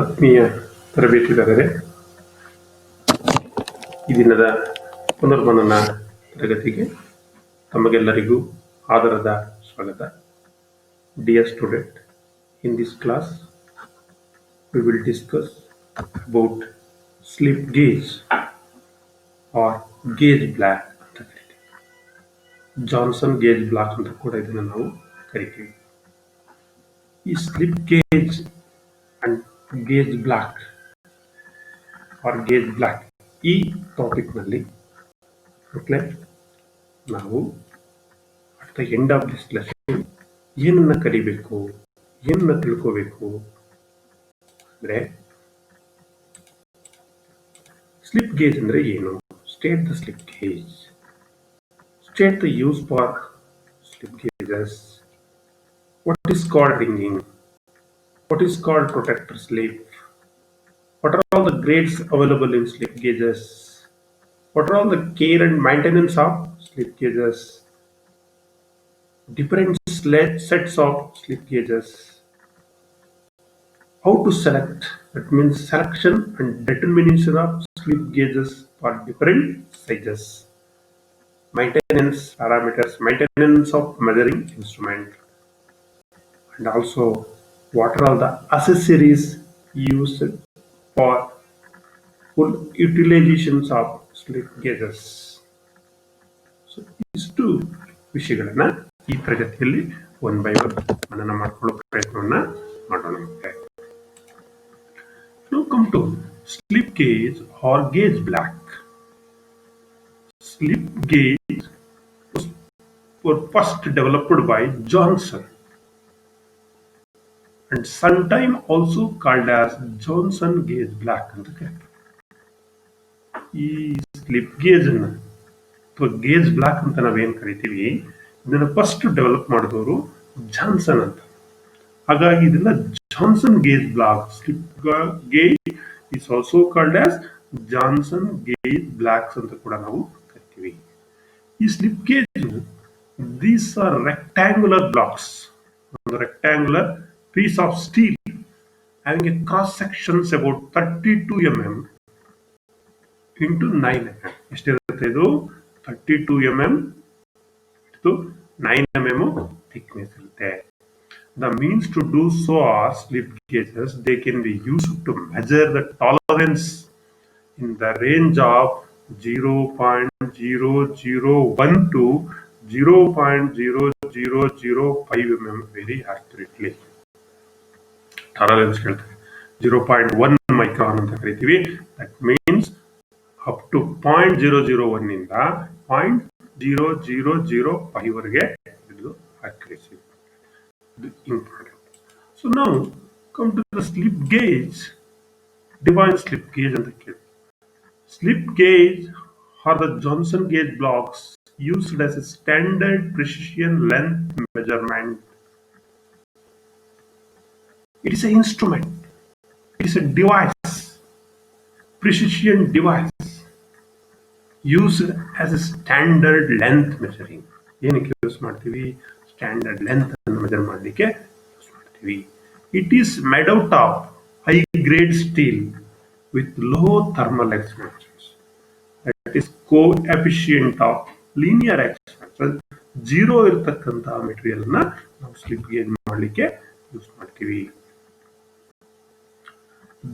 ಆತ್ಮೀಯ ತರಬೇತಿದಾರರೇ, ಈ ದಿನದ ಪುನರ್ಮನನ ತರಗತಿಗೆ ತಮಗೆಲ್ಲರಿಗೂ ಆದರದ ಸ್ವಾಗತ. Dear student, in this class we will discuss about slip gauge or gauge block ಅಂತ ಕರಿತೀವಿ. ಜಾನ್ಸನ್ ಗೇಜ್ ಬ್ಲಾಕ್ ಅಂತ ಕೂಡ ಇದನ್ನು ನಾವು ಕರಿತೀವಿ. ಈ slip gauge and gauge block or gauge block ಈ ಟಾಪಿಕ್ನಲ್ಲಿ ಮಕ್ಕಳೇ ನಾವು at the end of this lesson ಏನನ್ನ ಕಲಿಬೇಕು, ಏನನ್ನ ತಿಳ್ಕೋಬೇಕು ಅಂದ್ರೆ ಸ್ಲಿಪ್ ಗೇಜ್ ಅಂದ್ರೆ ಏನು, state the slip gauge, state the use for slip gauges, what is called ringing, what is called protector slip, what are all the grades available in slip gauges, what are all the care and maintenance of slip gauges, different sets of slip gauges, how to select, that means selection and determination of slip gauges for different sizes, maintenance parameters, maintenance of measuring instrument, and also what are all the accessories used for full utilizations of slip gauges. So ಇಷ್ಟು ವಿಷಯಗಳನ್ನ ಈ ತರಗತಿಯಲ್ಲಿ one by one ಮನನ ಮಾಡಿಕೊಳ್ಳೋ ಪ್ರಯತ್ನವನ್ನ ಮಾಡೋಣ. Now come to slip gauge or gauge block. Slip gauge was first developed by Johnson and sometime also called as Johnson gauge block ಅಂತ ಕರೀತಾರೆ. ಈ ಸ್ಲಿಪ್ ಗೇಜ್ ಅನ್ನ ಅಥವಾ ಗೇಜ್ ಬ್ಲಾಕ್ ಅಂತ ನಾವೇನ್ ಕರಿತೀವಿ, ಇದನ್ನ ಫಸ್ಟ್ ಡೆವಲಪ್ ಮಾಡಿದವರು ಜಾನ್ಸನ್ ಅಂತ. ಹಾಗಾಗಿ ಇದನ್ನ Johnson gauge block, slip gauge is also called as Johnson gauge blocks ಅಂತ ಕೂಡ ನಾವು ಕರಿತೀವಿ. ಈ slip gauge these are rectangular blocks, ಒಂದು rectangular piece of steel having a cross sections about 32 mm into 9 mm. ಎಷ್ಟಿರುತ್ತೆ ಇದು? 32 mm to 9 mm thickness ಇರುತ್ತೆ. The means to do so are slip gauges. They can be used to measure the tolerance in the range of 0.001 to 0.0005 mm very accurately. Tolerance ಹೇಳ್ತಾರೆ 0.1 micron ಅಂತ ಕರಿತೀವಿ. That means up to 0.001 ಇಂದ 0.0005 ವರೆಗೆ ಇದು accuracy important. So ನಾವು come to the slip gauge. Define slip gauge ಅಂತ ಕೇಳಿ. Slip gauge are the Johnson gauge blocks used as a standard precision length measurement. It is an instrument, it is a device, precision device used as a standard length measuring. ಏನಕ್ಕೆ use ಮಾಡ್ತೀವಿ? Standard length ಅನ್ನು measure ಮಾಡಲಿಕ್ಕೆ use ಮಾಡ್ತೀವಿ. It is made out of high grade steel with low thermal expansions. That is coefficient of linear expansion zero ಇರತಕ್ಕಂತ material ನ ನಾವು slip gauge ಮಾಡಲಿಕ್ಕೆ use ಮಾಡ್ತೀವಿ.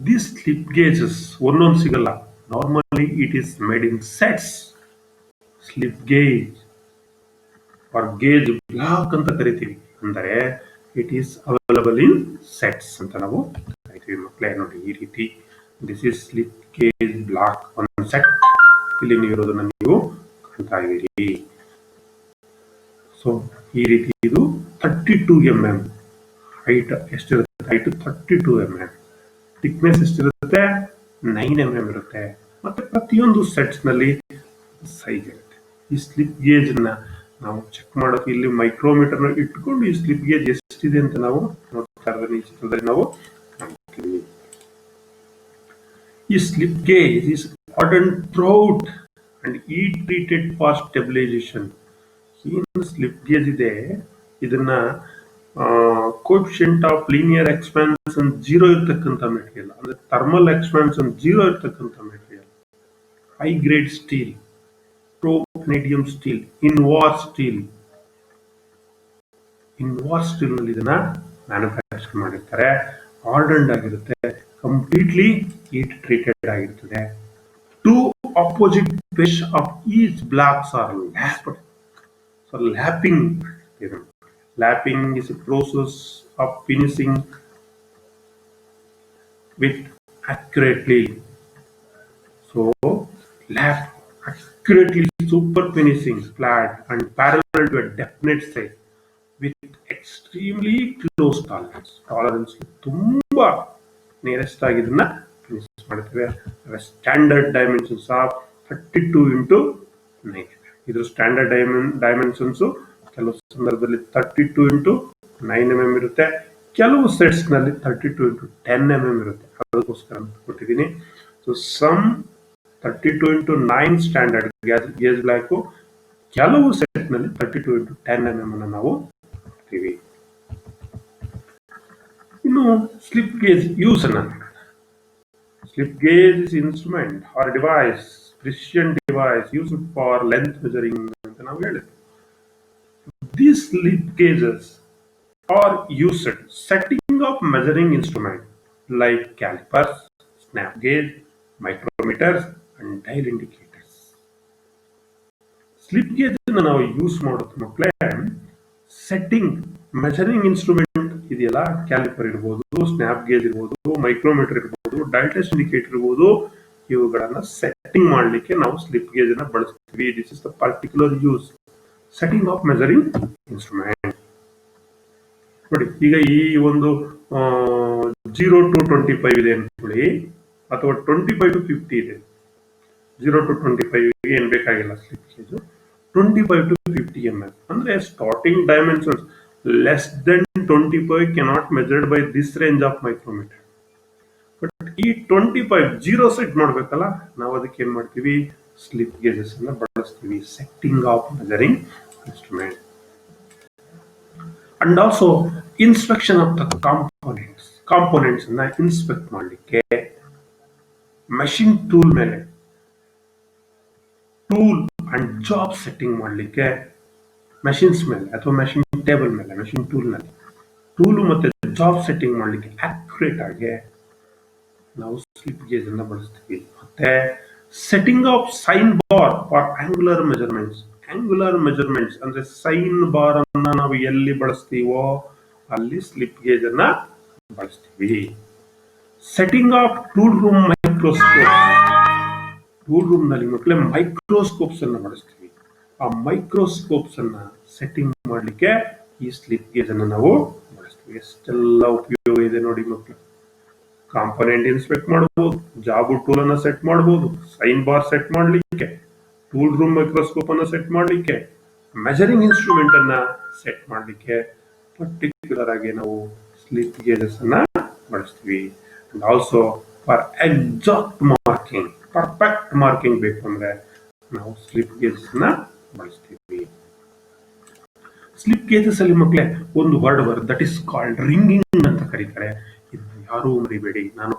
These slip gauges ಒಂದೊಂದು ಸಿಗಲ್ಲ. Normally it is made in sets. Slip gauge or gauge block ಅಂತ ಕರಿತೀವಿ. ಅಂದರೆ it is available in sets ಅಂತ ನಾವು ಕರಿತೀವಿ. ಮಕ್ಕಳೇ ನೋಡಿ, ಈ ರೀತಿ this is slip gauge block one set. ಇಲ್ಲಿ ನೀವು ಇರೋದನ್ನ ನೀವು ಕಾಣ್ತಾ ಇದ್ದೀರಿ. ಸೊ ಈ ರೀತಿ ಇದು 32 mm ಹೈಟ್. ಎಷ್ಟಿರುತ್ತೆ ಹೈಟ್? 32 mm. ಥಿಕ್ನೆಸ್ ಎಷ್ಟಿರುತ್ತೆ? 9 mm ಇರುತ್ತೆ. ಮತ್ತೆ ಪ್ರತಿಯೊಂದು ಸೆಟ್ಸ್ ನಲ್ಲಿ ಸೈಜ್ ಇರುತ್ತೆ. ಈ ಸ್ಲಿಪ್ ಗೇಜ್ ನ ನಾವು ಚೆಕ್ ಮಾಡೋಕೆ ಇಲ್ಲಿ ಮೈಕ್ರೋಮೀಟರ್ ನ ಇಟ್ಕೊಂಡು ಈ ಸ್ಲಿಪ್ ಗೇಜ್ ಎಷ್ಟಿದೆ ಅಂತ ನಾವು ನೋಡ್ತಾ ಇರೋದನ್ನ ಈ ಚಿತ್ರದಲ್ಲಿ ನಾವು ಕಾಣ್ತೀವಿ. ಈ slip gauge is hardened throughout and heat treated for stabilization. ಏನು ಸ್ಲಿಪ್ ಗೇಜ್ ಇದೆ ಇದನ್ನ ಕೋಎಫಿಷಿಯಂಟ್ ಆಫ್ ಲೀನಿಯರ್ ಎಕ್ಸ್ಪಾನ್ಷನ್ 0 ಇರ್ತಕ್ಕಂಥ ಮೆಟೀರಿಯಲ್, ಅಂದ್ರೆ ಥರ್ಮಲ್ ಎಕ್ಸ್ಪಾನ್ಷನ್ 0 ಇರ್ತಕ್ಕಂಥ ಮೆಟೀರಿಯಲ್, ಹೈ ಗ್ರೇಡ್ ಸ್ಟೀಲ್, ಪ್ರೋಪನೇಡಿಯಂ ಸ್ಟೀಲ್, ಇನ್ವಾರ್ ಸ್ಟೀಲ್ ನಲ್ಲಿ ಇದನ್ನ ಮ್ಯಾನುಫ್ಯಾಕ್ಚರ್ ಮಾಡಿರ್ತಾರೆ. ಹಾರ್ಡನ್ಡ್ ಆಗಿರುತ್ತೆ, ಕಂಪ್ಲೀಟ್ಲಿ ಹೀಟ್ ಟ್ರೀಟೆಡ್ ಆಗಿರ್ತದೆ. Two opposite face of each blocks are lapped. So lapping, lapping is a process of finishing with accurately. So lap accurately super finishing flat and parallel to a definite size with extremely close tolerance. Tolerance ತುಂಬಾ nearest ಆಗಿ ಇದನ್ನ finish ಮಾಡ್ತೇವೆ. Standard dimensions of 32 into 9. ಇದ್ರ standard dimensions ಕೆಲವು ಸಂದರ್ಭದಲ್ಲಿ 32 into 9 mm ಇರುತ್ತೆ, ಕೆಲವು sets ನಲ್ಲಿ 32 into 10 mm ಇರುತ್ತೆ. ಅದಕ್ಕೋಸ್ಕರ ಕೊಟ್ಟಿದ್ದೀನಿ. So some 32 into 9 standard gauge block, ಕೆಲವು ಸೆಟ್ ನಲ್ಲಿ 32 into 10 mm ಅನ್ನು ನಾವು ಕೊಡ್ತೀವಿ. ಇನ್ನು ಸ್ಲಿಪ್ ಗೇಜ್ ಯೂಸ್ ಅನ್ನ, slip gauge is instrument or device, precision device used for length measuring ಅಂತ ನಾವು ಹೇಳಿದ್ವಿ. These slip gauges are used setting of measuring instrument like calipers, snap gauge, micrometers and dial indicators. Slip gauge ಅನ್ನು ನಾವು use ಮಾಡೋದು ಮಕ್ಕಳೇ setting measuring instrument ಇದೆಯಲ್ಲ, caliper ಇರ್ಬೋದು, snap gauge ಇರ್ಬೋದು, ಮೈಕ್ರೋಮೀಟರ್ ಇರ್ಬೋದು, ಡಯಲ್ ಟೆಸ್ಟ್ ಇಂಡಿಕೇಟರ್ ಇರ್ಬೋದು, ಇವುಗಳನ್ನ ಸೆಟ್ಟಿಂಗ್ ಮಾಡಲಿಕ್ಕೆ ನಾವು ಸ್ಲಿಪ್ ಗೇಜ್ ಅನ್ನ ಬಳಸ್ತೀವಿ. This is the particular use, setting of measuring instrument. ನೋಡಿ, ಈಗ ಈ ಒಂದು 0 to 25 ಇದೆ ಅನ್ಕೊಳ್ಳಿ, ಅಥವಾ 25 to 50 ಇದೆ. 0 to 25 ಏನ್ ಬೇಕಾಗಿಲ್ಲ ಸ್ಲಿಪ್ ಗೇಜ್. 25 to 50 mm ಅಂದ್ರೆ starting dimensions less than 25 cannot measured by this range of micrometre. But ಈ 25 0 ಸೆಟ್ ಮಾಡ್ಬೇಕಲ್ಲ, ನಾವು ಅದಕ್ಕೆ ಏನ್ ಮಾಡ್ತೀವಿ, ಸ್ಲಿಪ್ ಗೇಜಸ್ ಅನ್ನ ಬಳಸ್ತೀವಿ, setting of measuring instrument. And also inspection of the components ಅನ್ನ ಇನ್ಸ್ಪೆಕ್ಟ್ ಮಾಡಲಿಕ್ಕೆ ಮಷಿನ್ ಟೂಲ್ ಮೇಲೆ, ಟೂಲ್ ಅಂಡ್ ಜಾಬ್ ಸೆಟ್ಟಿಂಗ್ ಮಾಡಲಿಕ್ಕೆ ಮಷಿನ್ಸ್ ಮೇಲೆ ಅಥವಾ ಮಷಿನ್ ಟೇಬಲ್ ಮೇಲೆ, ಮಷಿನ್ ಟೂಲ್ ನಲ್ಲಿ ಟೂಲ್ ಮತ್ತೆ ಜಾಬ್ ಸೆಟ್ಟಿಂಗ್ ಮಾಡಲಿಕ್ಕೆ ಅಕ್ಯುರೇಟ್ ಆಗಿ ನಾವು ಸ್ಲಿಪ್ ಗೇಜ್ ಅನ್ನ ಬಳಸ್ತೀವಿ. ಮತ್ತೆ setting of sine bar for angular measurements. Angular measurements ಅಂದ್ರೆ ಸೈನ್ ಬಾರ್ ಅನ್ನ ನಾವು ಎಲ್ಲಿ ಬಳಸ್ತೀವೋ ಅಲ್ಲಿ ಸ್ಲಿಪ್ ಗೇಜ್ ಅನ್ನ ಬಳಸ್ತೀವಿ. Setting of tool room microscope. Tool room ನಲ್ಲಿ ಮಕ್ಕಳೇ ಮೈಕ್ರೋಸ್ಕೋಪ್ಸ್ ಅನ್ನ ಬಳಸ್ತೀವಿ. ಆ ಮೈಕ್ರೋಸ್ಕೋಪ್ಸ್ ಅನ್ನ ಸೆಟ್ಟಿಂಗ್ ಮಾಡಲಿಕ್ಕೆ ಈ ಸ್ಲಿಪ್ ಗೇಜ್ ಅನ್ನ ನಾವು ಬಳಸ್ತೀವಿ. ಎಷ್ಟೆಲ್ಲ ಉಪಯೋಗ ಇದೆ ನೋಡಿ ಮಕ್ಕಳು. ಕಾಂಪೊನೆಂಟ್ ಇನ್ಸ್ಪೆಕ್ಟ್ ಮಾಡಬಹುದು, ಜಾಬ್ ಟೂಲ್ ಅನ್ನ ಸೆಟ್ ಮಾಡಬಹುದು, ಸೈನ್ ಬಾರ್ ಸೆಟ್ ಮಾಡಲಿಕ್ಕೆ, ಟೂಲ್ ರೂಮ್ ಮೈಕ್ರೋಸ್ಕೋಪ್ ಅನ್ನ ಸೆಟ್ ಮಾಡಲಿಕ್ಕೆ, ಮೆಜರಿಂಗ್ ಇನ್ಸ್ಟ್ರೂಮೆಂಟ್ ಅನ್ನ ಸೆಟ್ ಮಾಡಲಿಕ್ಕೆ ಪರ್ಟಿಕ್ಯುಲರ್ ಆಗಿ ನಾವು ಸ್ಲಿಪ್ ಗೇಜಸ್ ಅನ್ನ ಬಳಸ್ತೀವಿ. And also for exact marking, perfect marking ಬೇಕು ಅಂದ್ರೆ ನಾವು ಸ್ಲಿಪ್ ಗೇಜಸ್ ಅನ್ನ ಬಳಸ್ತೀವಿ. ಸ್ಲಿಪ್ ಗೇಜಸ್ ಅಲ್ಲಿ ಮಕ್ಕಳೇ ಒಂದು ವರ್ಡ್ ಬರುತ್ತೆ, ದಟ್ ಇಸ್ ಕಾಲ್ಡ್ ರಿಂಗಿಂಗ್ ಅಂತ ಕರೀತಾರೆ. ಇದನ್ನ ಯಾರೂ ಮರಿಬೇಡಿ, ನಾನು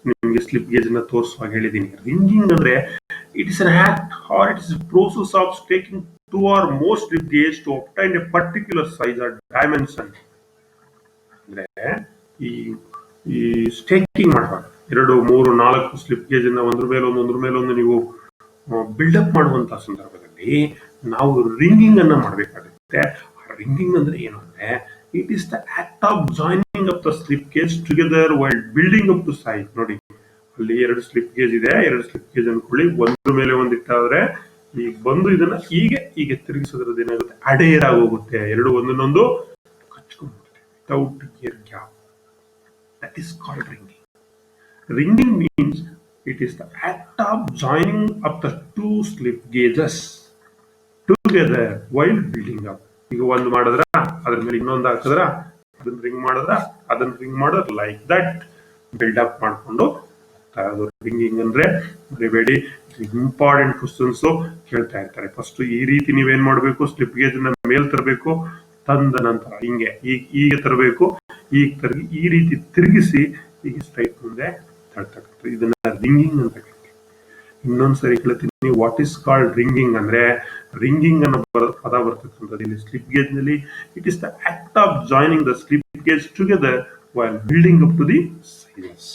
ನಿಮಗೆ ಸ್ಲಿಪ್ ಗೇಜ್ ಅನ್ನ ತೋರಿಸುವಾಗ ಹೇಳಿದ್ದೀನಿ. ರಿಂಗಿಂಗ್ ಅಂದ್ರೆ it is an act or it is a process of staking two or more slip gauge to obtain a particular size or dimension. ಅಂದ್ರೆ ಈ ಸ್ಟೇಕಿಂಗ್ ಮಾಡುವಾಗ 2, 3, 4 ಸ್ಲಿಪ್ ಗೇಜ್ ಅನ್ನ ಒಂದ್ರ ಮೇಲೆ ಒಂದು ನೀವು ಬಿಲ್ಡಪ್ ಮಾಡುವಂತಹ ಸಂದರ್ಭದಲ್ಲಿ ನಾವು ರಿಂಗಿಂಗ್ ಅನ್ನ ಮಾಡಬೇಕಾಗುತ್ತೆ. ರಿಂಗಿಂಗ್ ಅಂದ್ರೆ ಏನು ಅಂದ್ರೆ it is the act of joining of the slip gauge together while building up to size. ನೋಡಿ, ಅಲ್ಲಿ 2 ಸ್ಲಿಪ್ ಗೇಜ್ ಇದೆ, 2 ಸ್ಲಿಪ್ ಗೇಜ್ ಅನ್ಕೊಳ್ಳಿ, ಒಂದ್ರ ಮೇಲೆ ಒಂದು ಇಟ್ಟಾದ್ರೆ ಈಗ ಬಂದು ಇದನ್ನ ಹೀಗೆ ತಿರುಗಿಸೋದ್ರದ್ದು ಏನಾಗುತ್ತೆ, ಅಡೇರ್ ಆಗೋಗುತ್ತೆ, 2 ಒಂದನ್ನೊಂದು ಕಚ್ಕೊಂಡ್ಬಿಡುತ್ತೆ without air gap. That is called wringing. Wringing means it is the act of joining of the 2 slip gauges together while building up. ಈಗ ಒಂದು ಮಾಡಿದ್ರ ಅದ್ರ ಮೇಲೆ ಇನ್ನೊಂದು ಹಾಕಿದ್ರ, ಅದನ್ನ ರಿಂಗ್ ಮಾಡೋದು ಲೈಕ್ ದಟ್ ಬಿಲ್ಡ್ ಅಪ್ ಮಾಡ್ಕೊಂಡು ಅದು ರಿಂಗಿಂಗ್ ಅಂದ್ರೆ. ಮರಿಬೇಡಿ, ಇಂಪಾರ್ಟೆಂಟ್ ಕ್ವಶನ್ಸ್ ಕೇಳ್ತಾ ಇರ್ತಾರೆ. ಫಸ್ಟ್ ಈ ರೀತಿ ನೀವೇನ್ ಮಾಡ್ಬೇಕು, ಸ್ಲಿಪ್ ಗೇಜ್ ನ ಮೇಲ್ ತರಬೇಕು, ತಂದ ನಂತರ ಹೀಗೆ ತರಬೇಕು, ಈ ರೀತಿ ತಿರುಗಿಸಿ ಈಗ ಸ್ಟ್ರೈಟ್ ಮುಂದೆ ತಳ್ತಕ್ಕಂಥ ಇದನ್ನ ರಿಂಗಿಂಗ್ ಅಂತ ಕರೀತೀವಿ. ಇನ್ನೊಂದ್ಸರಿ ಹೇಳ್ತೀನಿ, ವಾಟ್ ಇಸ್ ಕಾಲ್ಡ್ ರಿಂಗಿಂಗ್ ಅಂದ್ರೆ, ರಿಂಗಿಂಗ್ ಅನ್ನೋ ಪದ ಬರ್ತಕ್ಕಂಥದ್ದು ಇಲ್ಲಿ ಸ್ಲಿಪ್ ಗೇಜ್ ನಲ್ಲಿ. It is the act of joining the slip gauge together while building up to the sizes.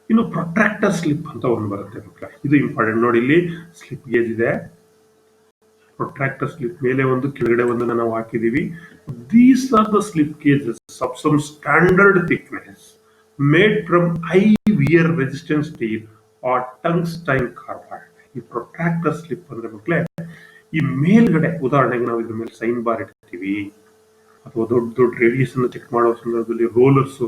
ಇನ್ನು ಪ್ರೊಟ್ರಾಕ್ಟರ್ ಸ್ಲಿಪ್ ಅಂತ ಒಂದು ಬರುತ್ತೆ ಮಕ್ಕಳ, ಇದು ಇಂಪಾರ್ಟೆಂಟ್ ನೋಡಿ. ಇಲ್ಲಿ ಸ್ಲಿಪ್ ಗೇಜ್ ಇದೆ, ಪ್ರೊಟ್ರಾಕ್ಟರ್ ಸ್ಲಿಪ್ ಮೇಲೆ ಒಂದು ಕೆಳಗಡೆ ಒಂದನ್ನು ನಾವು ಹಾಕಿದೀವಿ. These are the slip gauges of some standard thickness made from high wear resistance steel R tungsten carbide. ಈ ಪ್ರೊಟ್ರಾಕ್ಟರ್ ಸ್ಲಿಪ್ ಅಂದ್ರೆ ಮಕ್ಕಳೇ, ಈ ಮೇಲ್ಗಡೆ ಉದಾಹರಣೆಗೆ ನಾವು ಇದ್ರ ಮೇಲೆ ಸೈನ್ ಬಾರ್ ಇಡ್ತೀವಿ, ಅಥವಾ ದೊಡ್ಡ ದೊಡ್ಡ ರೇಡಿಯೇಷನ್ ಚೆಕ್ ಮಾಡೋ ಸಂದರ್ಭದಲ್ಲಿ ರೋಲರ್ಸ್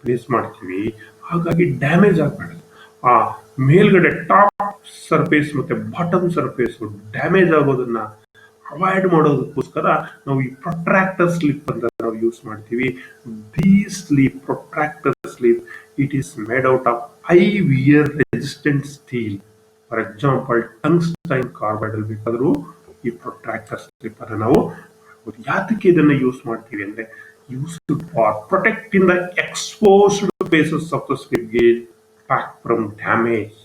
ಪ್ಲೇಸ್ ಮಾಡ್ತೀವಿ. ಹಾಗಾಗಿ ಡ್ಯಾಮೇಜ್ ಆಗಬಾರ್ದು. ಆ ಮೇಲ್ಗಡೆ ಟಾಪ್ ಸರ್ಫೇಸ್ ಮತ್ತೆ ಬಾಟಮ್ ಸರ್ಫೇಸ್ ಡ್ಯಾಮೇಜ್ ಆಗೋದನ್ನ ಅವಾಯ್ಡ್ ಮಾಡೋದಕ್ಕೋಸ್ಕರ ನಾವು ಈ ಪ್ರೊಟ್ರಾಕ್ಟರ್ ಸ್ಲಿಪ್ ಅಂತ ನಾವು ಯೂಸ್ ಮಾಡ್ತೀವಿ. The slip, protractor slip, it is made out of high wear resistant steel. For example tungsten carbide ಅಲ್ಲಿ ಬೇಕಾದ್ರೂ ಈ ಪ್ರೊಟ್ರಾಕ್ಟರ್ ಸ್ಲಿಪ್ ಅನ್ನು ನಾವು ಯಾತಕ್ಕೆ ಇದನ್ನ ಯೂಸ್ ಮಾಡ್ತೀವಿ ಅಂದ್ರೆ, used for protecting the exposed faces of the slip gauge back from damage.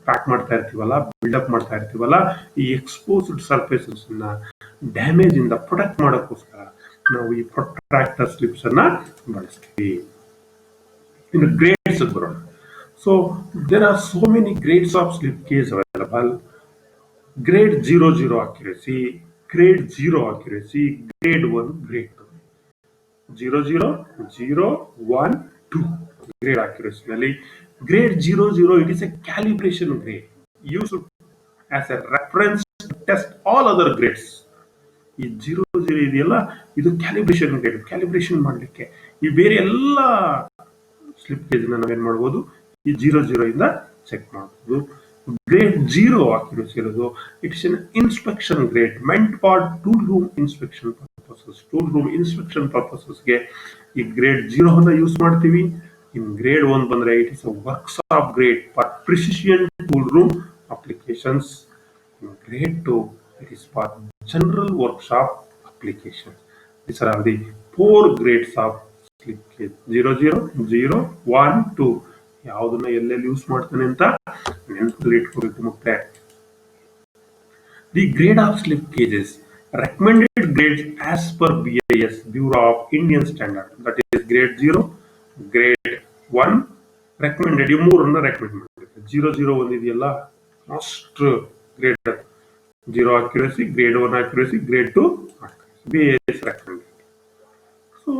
Pack ಮಾಡ್ತಾ ಇರ್ತೀವಲ್ಲ, ಬಿಲ್ಡಪ್ ಮಾಡ್ತಾ ಇರ್ತೀವಲ್ಲ, ಈ ಎಕ್ಸ್ಪೋಸ್ಡ್ ಸರ್ಫೇಸಸ್ ನ ಡ್ಯಾಮೇಜ್ ಇಂದ ಪ್ರೊಟೆಕ್ಟ್ ಮಾಡೋಕ್ಕೋಸ್ಕರ ನಾವು ಈ ಪ್ರೊಟ್ರಾಕ್ಟರ್ ಸ್ಲಿಪ್ಸ್ ಅನ್ನ ಬಳಸ್ತೀವಿ. ಇನ್ನು ಗ್ರೇಡ್ಸ್ ಬರೋಣ. So there are so many grades of slip gauge available. Grade 00 accuracy, grade 0 accuracy, grade 1, grade 2. 00, 0, 1, 2 grade accuracy ನಲ್ಲಿ. Grade 00, it is a calibration grade used as a reference to test all other grades. ಈ 00 ಇದೆಯಲ್ಲ, ಇದು calibration grade. Calibration ಮಾಡಲಿಕ್ಕೆ ಈ ಬೇರೆ ಎಲ್ಲ slip gauge ನಾವೇನ್ ಮಾಡಬಹುದು, ಈ 00 ಇಂದ ಚೆಕ್ ಮಾಡಬಹುದು. ಗ್ರೇಡ್ 0 accuracy ಇರೋದು, it is an inspection grade meant for tool room inspection purposes. Tool room inspection ಪರ್ಪಸಸ್ಗೆ ಈ ಗ್ರೇಡ್ 0 ಅನ್ನ ಯೂಸ್ ಮಾಡ್ತೀವಿ. ಇನ್ ಗ್ರೇಡ್ 1 ಬಂದ್ರೆ it is a workshop grade for precision tool room applications. In grade 2 it is for general workshop applications. These are the 4 grades of slip gauge. 00, 0, 1, 2 ಯಾವುದನ್ನ ಎಲ್ಲೆಲ್ಲಿ use ಮಾಡ್ತಾನೆ ಅಂತ ನೆನಪಲ್ಲಿ ಇಟ್ಕೋಬೇಕು ಮಕ್ಕಳೇ. The grade of slip gauges, recommended grades as per BIS, Bureau of Indian Standard, that is grade 0, grade 1 recommended. ಈ ಮೂರನ್ನ recommend ಮಾಡಿದ್ದಾರೆ. 00 ಒಂದಿದೆಯಲ್ಲ, most grade 0 accuracy, grade 1 accuracy, grade 2 accuracy, BIS recommended. So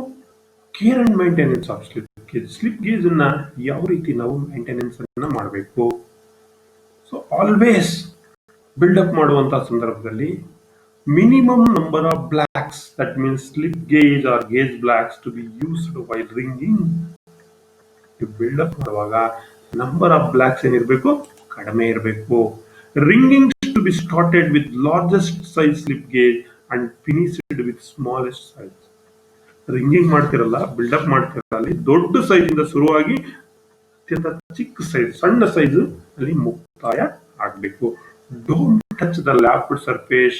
care and maintenance of slip gauge. Slip gauge ಅನ್ನ ಯಾವ ರೀತಿ ನಾವು maintenance ಅನ್ನ ಮಾಡಬೇಕು? So always buildup ಮಾಡುವಂತಹ ಸಂದರ್ಭದಲ್ಲಿ minimum number of blocks, that means slip gauge or gauge blocks to be used while wringing. Buildup ಮಾಡುವಾಗ number of blocks ಏನಿರಬೇಕು, ಕಡಿಮೆ ಇರಬೇಕು. Wringing to be started with largest size slip gauge and finished with smallest size. Ringing ಮಾಡ್ತಿರಲ್ಲ, build up ಮಾಡ್ತಿರಲ್ಲ, ಅಲ್ಲಿ ದೊಡ್ಡ size ಇಂದ ಶುರುವಾಗಿ ಅತ್ಯಂತ ಚಿಕ್ಕ ಸೈಜ್, ಸಣ್ಣ ಸೈಜ್ ಅಲ್ಲಿ ಮುಕ್ತಾಯ ಆಗಬೇಕು. Don't touch the lapped surface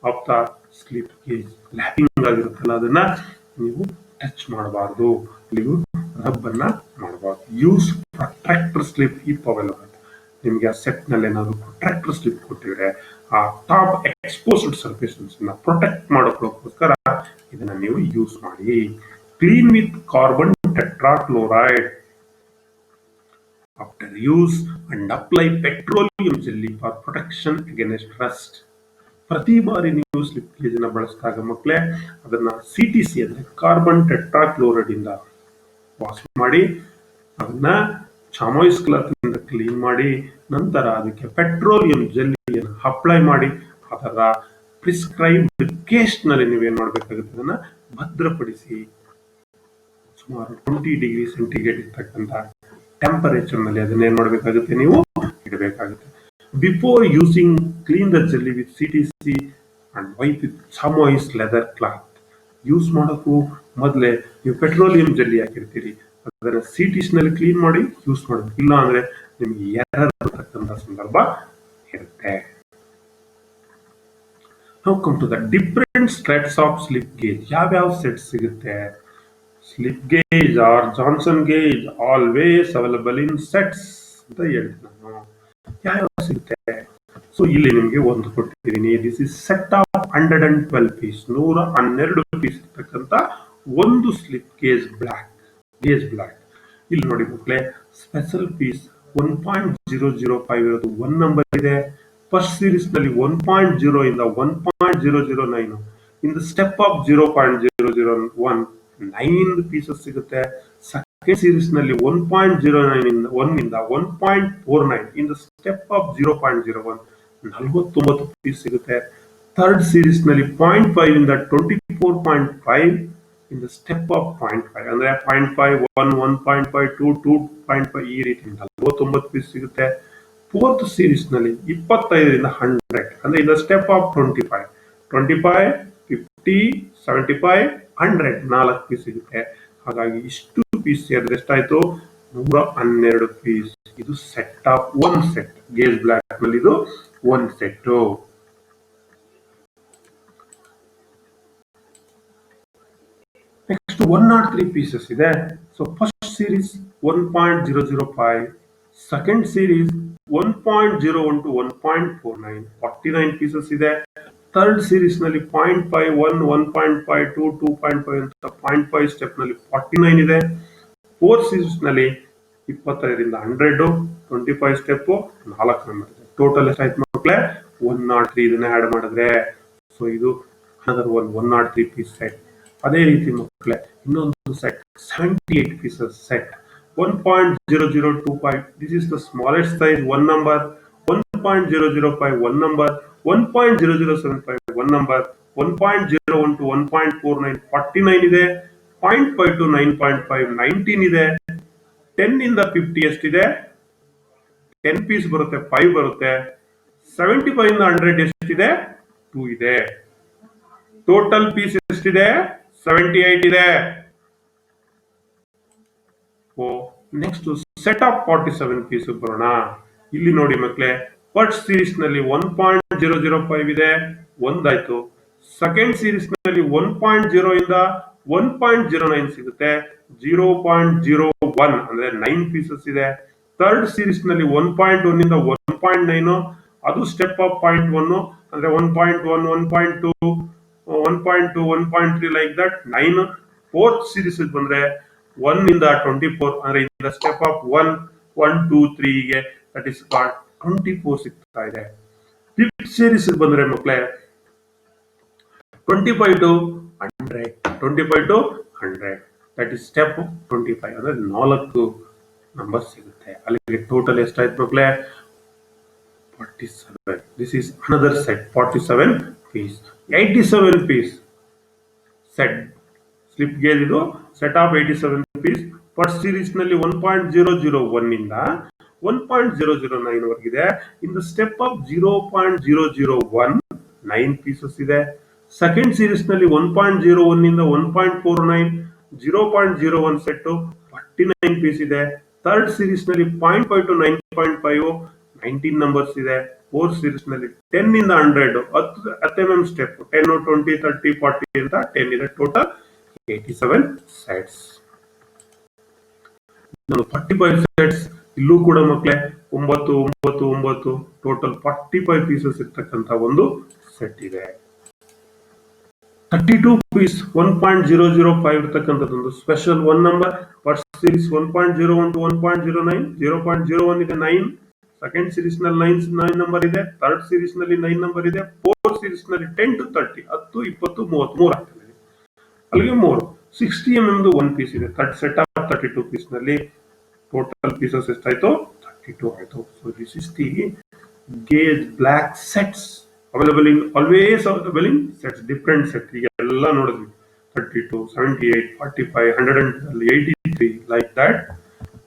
of the slip gauge. Lapping ಆಗಿರುತ್ತಲ್ಲ, ಅದನ್ನ ನೀವು ಟಚ್ ಮಾಡಬಾರ್ದು, ನೀವು ರಬ್ ಅನ್ನ ಮಾಡಬಾರ್ದು. Use protractor slip if available. ನಿಮಗೆ ಆ ಸೆಟ್ ನಲ್ಲಿ ಏನಾದ್ರು ಪ್ರೊಟ್ರಾಕ್ಟರ್ ಸ್ಲಿಪ್ ಕೊಟ್ಟಿದ್ರೆ ಆ ಟಾಪ್ ಎಕ್ಸ್ಪೋಸ್ಡ್ ಸರ್ಫೇಸಸ್ ನ ಪ್ರೊಟೆಕ್ಟ್ ಮಾಡೋಕ್ಕೋಸ್ಕರ ಇದನ್ನ ನೀವು ಯೂಸ್ ಮಾಡಿ. Clean with carbon tetrachloride after use and apply petroleum jelly for protection against rust. ಪ್ರತಿ ಬಾರಿ ನೀವು ಸ್ಲಿಪ್ ಗೇಜ್ ನ ಬಳಸಿದಾಗ ಮಕ್ಕಳೇ ಅದನ್ನ CTC ಅಂದ್ರೆ ಕಾರ್ಬನ್ ಟೆಟ್ರಾಕ್ಲೋರೈಡ್ ಇಂದ ವಾಶ್ ಮಾಡಿ, ಅದನ್ನ ಚಾಮೋಯಿಸ್ ಕ್ಲಾತ್ ಇಂದ ಕ್ಲೀನ್ ಮಾಡಿ, ನಂತರ ಅದಕ್ಕೆ ಪೆಟ್ರೋಲಿಯಂ ಜೆಲ್ಲಿಯನ್ನು ಅಪ್ಲೈ ಮಾಡಿ, ಅದರ ಪ್ರಿಸ್ಕ್ರೈಬ್ಡ್ ಕೇಸ್ ನಲ್ಲಿ ನೀವೇನ್ ಮಾಡಬೇಕಾಗುತ್ತೆ, ಅದನ್ನ ಭದ್ರಪಡಿಸಿ ಸುಮಾರು 20 ಡಿಗ್ರಿ ಸೆಂಟಿಗ್ರೇಡ್ ಇರ್ತಕ್ಕಂಥ ಟೆಂಪರೇಚರ್ ನಲ್ಲಿ ಅದನ್ನ ಏನ್ ಮಾಡಬೇಕಾಗುತ್ತೆ, ನೀವು ಇಡಬೇಕಾಗುತ್ತೆ. Before using clean the jelly with CTC and wipe with chamois leather cloth. Use ಮಾಡೋಕ್ಕೂ ಮೊದಲೇ ನೀವು ಪೆಟ್ರೋಲಿಯಂ ಜೆಲ್ಲಿ ಹಾಕಿರ್ತೀರಿ, ಅದನ್ನ CTC ನಲ್ಲಿ ಕ್ಲೀನ್ ಮಾಡಿ ಯೂಸ್ ಮಾಡಬೇಕು. ಇಲ್ಲ ಅಂದ್ರೆ ನಿಮಗೆ ಎರರ್ ಬರ್ತಕ್ಕಂಥ ಸಂದರ್ಭ ಇರುತ್ತೆ. Now come to the different sets of slip gauge. ಯಾವ್ಯಾವ ಸೆಟ್ ಸಿಗುತ್ತೆ? Slip gauge or Johnson gauge always available in sets ಅಂತ ಹೇಳ್ತೀನಿ ನಾನು. ಯಾವ ಸಿಗುತ್ತೆ? ಸೊ ಇಲ್ಲಿ ನಿಮಗೆ ಒಂದು ಕೊಟ್ಟಿದ್ದೀನಿ. This is set of 112 piece, 112 piece ಇರ್ತಕ್ಕಂಥ ಒಂದು ಸ್ಲಿಪ್ ಗೇಜ್ ಬ್ಲಾಕ್. ಇಲ್ಲಿ ನೋಡಿ ಮಕ್ಕಳೇ, ಸ್ಪೆಷಲ್ ಪೀಸ್ 1.005 ಇರೋದು ಒನ್ ನಂಬರ್ ಇದೆ. ಫಸ್ಟ್ ಸೀರೀಸ್ ನಲ್ಲಿ 1.0 ಇಂದ 1.009 in the step of 0.001 9 pieces ಸಿಗುತ್ತೆ. ಸೆಕೆಂಡ್ ಸೀರೀಸ್ ನಲ್ಲಿ 1.09 ಇಂದ 1.49 in the step of 0.01 49 piece ಸಿಗುತ್ತೆ. ಥರ್ಡ್ ಸೀರೀಸ್ ನಲ್ಲಿ 0.5 ಇಂದ 24.5 ಇನ್ ದ ಸ್ಟೆಪ್ ಆಫ್ 0.5 ಅಂದ್ರೆ 0.5 1 1.5 2 2.5 ಈ ರೀತಿ 49 ಪೀಸ್ ಸಿಗುತ್ತೆ. ಫೋರ್ತ್ ಸೀರೀಸ್ ನಲ್ಲಿ 25ರಿಂದ 100 ಅಂದ್ರೆ in the step of 25 50 75 100 4 piece ಸಿಗುತ್ತೆ. ಹಾಗಾಗಿ ಇಷ್ಟು ಪೀಸ್ ಸೇರಿದ್ರೆ ಎಷ್ಟಾಯ್ತು? 112 ಪೀಸ್. ಇದು set of one set. Gauge block ನಲ್ಲಿ ಇದು ಒನ್ ಸೆಟ್. ನೆಕ್ಸ್ಟ್ 103 ಪೀಸಸ್ ಇದೆ. So first series 1.005, second series 1.01 to 1.49 49 pieces ಇದೆ. ಥರ್ಡ್ ಸೀರೀಸ್ ನಲ್ಲಿ 0.5 1 1.5 2 2.5 ಅಂತ 0.5 ಸ್ಟೆಪ್ ನಲ್ಲಿ 49 ಇದೆ. ಫೋರ್ತ್ ಸೀರೀಸ್ ನಲ್ಲಿ 25ರಿಂದ 100 25 ಸ್ಟೆಪ್ 4 ನಂಬರ್ ಇದೆ. ಟೋಟಲ್ ಎಷ್ಟಾಯ್ತು ಮಕ್ಕಳೇ? 103. ಇದನ್ನ ಆಡ್ ಮಾಡಿದ್ರೆ ಸೊ ಇದು ಅನದರ್ 103 ಪೀಸ್ ಸೆಟ್. ಅದೇ ರೀತಿ ಮಕ್ಕಳೇ ಇನ್ನೊಂದು set 78 pieces set 1.0025. This is the smallest size one number. 1.005 one number. 1.0075 one number. 1.01 to 1.49 49 ಇದೆ. 0.5 to 9.5 19 ಇದೆ. 10 ಇಂದ 50 ಎಷ್ಟಿದೆ? 10 ಪೀಸ್ ಬರುತ್ತೆ, 5 ಬರುತ್ತೆ. 75 ಇಂದ 100 ಎಷ್ಟಿದೆ? 2 ಇದೆ. ಟೋಟಲ್ ಪೀಸ್ ಎಷ್ಟಿದೆ? 78 ಇದೆ. ನೆಕ್ಸ್ಟ್ ಸೆಟ್ ಆಫ್ 47 ಪೀಸ್ ಬರೋಣ. ಇಲ್ಲಿ ನೋಡಿ ಮಕ್ಕಳೇ, ಫಸ್ಟ್ ಸೀರೀಸ್ ನಲ್ಲಿ 1.005 ಇದೆ, ಒಂದಾಯ್ತು. ಸೆಕೆಂಡ್ ಸೀರೀಸ್ ನಲ್ಲಿ 1.0 ಇಂದ 1.09 ಸಿಗುತ್ತೆ. 0.01 ಅಂದ್ರೆ 9 ಪೀಸಸ್ ಇದೆ. ಥರ್ಡ್ ಸೀರೀಸ್ ನಲ್ಲಿ 1.1 ಇಂದ 1.9 ಅದು ಸ್ಟೆಪ್ ಆಫ್ 0.1 ಅಂದ್ರೆ 1.1 1.2 1.2 1.3 ಲೈಕ್ ದಟ್ 9. ಫೋರ್ತ್ ಸೀರೀಸ್ ಬಂದ್ರೆ 1 ಇಂದ 24 ಅಂದ್ರೆ ಇಂದ ಸ್ಟೆಪ್ ಆಫ್ 1 1 2 3 ಗೆ ದಟ್ ಇಸ್ ಕಾಲ್ಡ್ 24 ಸಿಗ್ತಾ ಇದೆ. ಫಿಫ್ತ್ ಸೀರೀಸ್ ಬಂದ್ರೆ ಮಕ್ಕಳೇ 25 to 100 25 to 100 that is step 25 ಅಂದ್ರೆ 4 ನಂಬರ್ ಸಿಗುತ್ತೆ. ಅಲ್ಲಿಗೆ ಟೋಟಲ್ ಎಷ್ಟಾಯ್ತು ಮಕ್ಕಳೇ? 47. This is another set 47 piece. 87 piece set slip gauge ಇದು set of 87 piece. First series ನಲ್ಲಿ 1.001 ಇಂದ 1.009 ವರೆಗಿದೆ. In the step of 0.001 9 pieces ಇದೆ. ಸೆಕೆಂಡ್ ಸೀರೀಸ್ ನಲ್ಲಿ 1.01 ಇಂದ 1.49 0.01 ಸೆಟ್ 49 ಪೀಸ್ ಇದೆ. ಥರ್ಡ್ ಸೀರೀಸ್ ನಲ್ಲಿ 0.5 to 9.5 19 ನಂಬರ್ಸ್ ಇದೆ. ಫೋರ್ತ್ ಸೀರೀಸ್ ನಲ್ಲಿ 10 ಇಂದ 100 10 ಸ್ಟೆಪ್ 10 20 30 40 ಅಂತ 10 ಇದೆ. Total 87 sets. 45 ಸೆಟ್ಸ್ ಇಲ್ಲೂ ಕೂಡ ಮಕ್ಕಳೇ 9 9 9 ಟೋಟಲ್ 45 ಪೀಸಸ್ ಇರ್ತಕ್ಕಂಥ ಒಂದು ಸೆಟ್ ಇದೆ. 32 ಪೀಸ್ 1.005 ಇರ್ತಕ್ಕಂಥದ್ದೊಂದು special one number. First series 1.01 to 1.09 0.01 ಇದೆ 9. ಸೆಕೆಂಡ್ ಸೀರೀಸ್ ನಲ್ಲಿ 9 ನಂಬರ್ ಇದೆ. ಥರ್ಡ್ ಸೀರೀಸ್ ನಲ್ಲಿ 9 ನಂಬರ್ ಇದೆ. ಫೋರ್ತ್ ಸೀರೀಸ್ ನಲ್ಲಿ 10 to 30 10 20 30 3 ಆಗ್ತದೆ. ಅಲ್ಲಿಗೆ 3 60 mm ಒನ್ ಪೀಸ್ ಇದೆ. ಸೆಟ್ ಆಫ್ 32 ಪೀಸ್ ನಲ್ಲಿ ಟೋಟಲ್ ಪೀಸಸ್ ಎಷ್ಟಾಯ್ತು? 32 ಆಯ್ತು. So this is the gauge block sets available in always available in sets different set. ಈಗ ಎಲ್ಲ ನೋಡಿದ್ವಿ 32 78 45 183 ಲೈಕ್ ದಟ್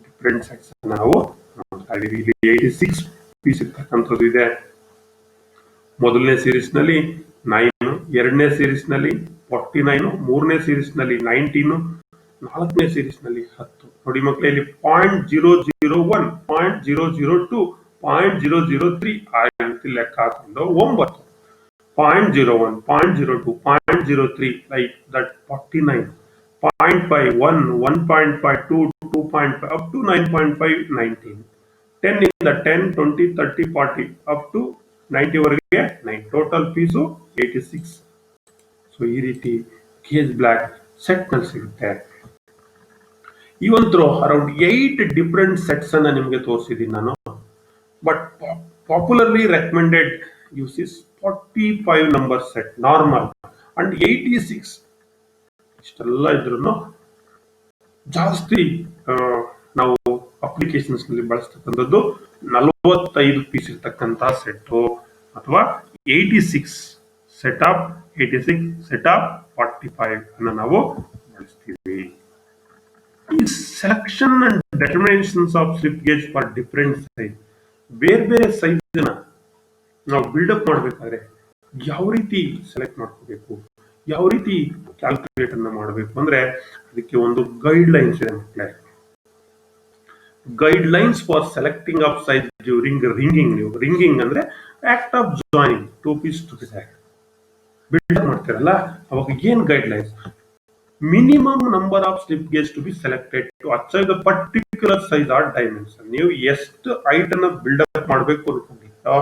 ಡಿಫರೆಂಟ್ ಸೆಟ್ಸ್ ನಾವು ನೋಡ್ತಾ ಇದೀವಿ. ಇಲ್ಲಿ 86 ಪೀಸ್ ಇರ್ತಕ್ಕಂಥದ್ದು ಇದೆ. ಮೊದಲನೇ ಸೀರೀಸ್ ನಲ್ಲಿ 9, ಎರಡನೇ ಸೀರೀಸ್ ನಲ್ಲಿ 49, ಮೂರನೇ ಸೀರೀಸ್ ನಲ್ಲಿ 19, ನಾಲ್ಕನೇ ಸೀರೀಸ್ ನಲ್ಲಿ 10. ನೋಡಿ ಮಕ್ಕಳೇ, ಇಲ್ಲಿ 0.001 0.002 0.003 ಆ ರೀತಿ ಲೆಕ್ಕ ಹಾಕೊಂಡು 9 0.01 0.02 0.03 ಲೈಕ್ ದಟ್ 49 0.5, 1, 1.5, 2, 2.5, up to 9.5, 19. 10 ಇಂದ 10, 20, 30, 40, up to 90 ವರೆಗೆ 9. Total piece 86. ಸೊ ಈ ರೀತಿ ಗೇಜ್ ಬ್ಲಾಕ್ ಸೆಟ್ ನಲ್ಲಿ ಸಿಗುತ್ತೆ. ಇವನ್ ಥ್ರೋ ಅರೌಂಡ್ 8 ಡಿಫರೆಂಟ್ ಸೆಟ್ಸ್ ಅನ್ನ ನಿಮಗೆ ತೋರಿಸಿದ್ದೀನಿ ನಾನು. But popularly recommended use is 45 number set normal and 86. ಇಷ್ಟೆಲ್ಲ ಇದ್ರೂ ಜಾಸ್ತಿ ನಾವು ಅಪ್ಲಿಕೇಶನ್ಸ್ ನಲ್ಲಿ ಬಳಸ್ತಕ್ಕಂಥದ್ದು 45 ಪೀಸ್ ಇರ್ತಕ್ಕಂಥ ಸೆಟ್ ಅಥವಾ 86 ಸೆಟ್ ಆಫ್ 86 ಸೆಟ್ ಆಫ್ 45 ಅನ್ನ ನಾವು ಬಳಸ್ತೀವಿ. ಈ selection and determinations of slip gauge for different size, ಬೇರೆ ಬೇರೆ ಸೈಜ್ ನಾವು ಬಿಲ್ಡಪ್ ಮಾಡಬೇಕಾದ್ರೆ ಯಾವ ರೀತಿ ಸೆಲೆಕ್ಟ್ ಮಾಡ್ಕೋಬೇಕು, ಯಾವ ರೀತಿ ಕ್ಯಾಲ್ಕುಲೇಟ್ ಅನ್ನ ಮಾಡಬೇಕು ಅಂದ್ರೆ ಅದಕ್ಕೆ ಒಂದು ಗೈಡ್ ಲೈನ್ಸ್ ಇದೆ ಮಕ್ಕಳೇ. Guide lines for selecting of size during wringing. ನೀವು ರಿಂಗಿಂಗ್ ಅಂದ್ರೆ act of joining 2 piece together build up ಮಾಡ್ತೀರಲ್ಲ, ಅವಾಗ ಏನ್ guide lines? Minimum number of slip gauge to be selected to achieve the particular size or dimension. ನೀವು ಎಷ್ಟು height ಅನ್ನ build up ಮಾಡಬೇಕು ಅನ್ಕೊಂಡಿರೋ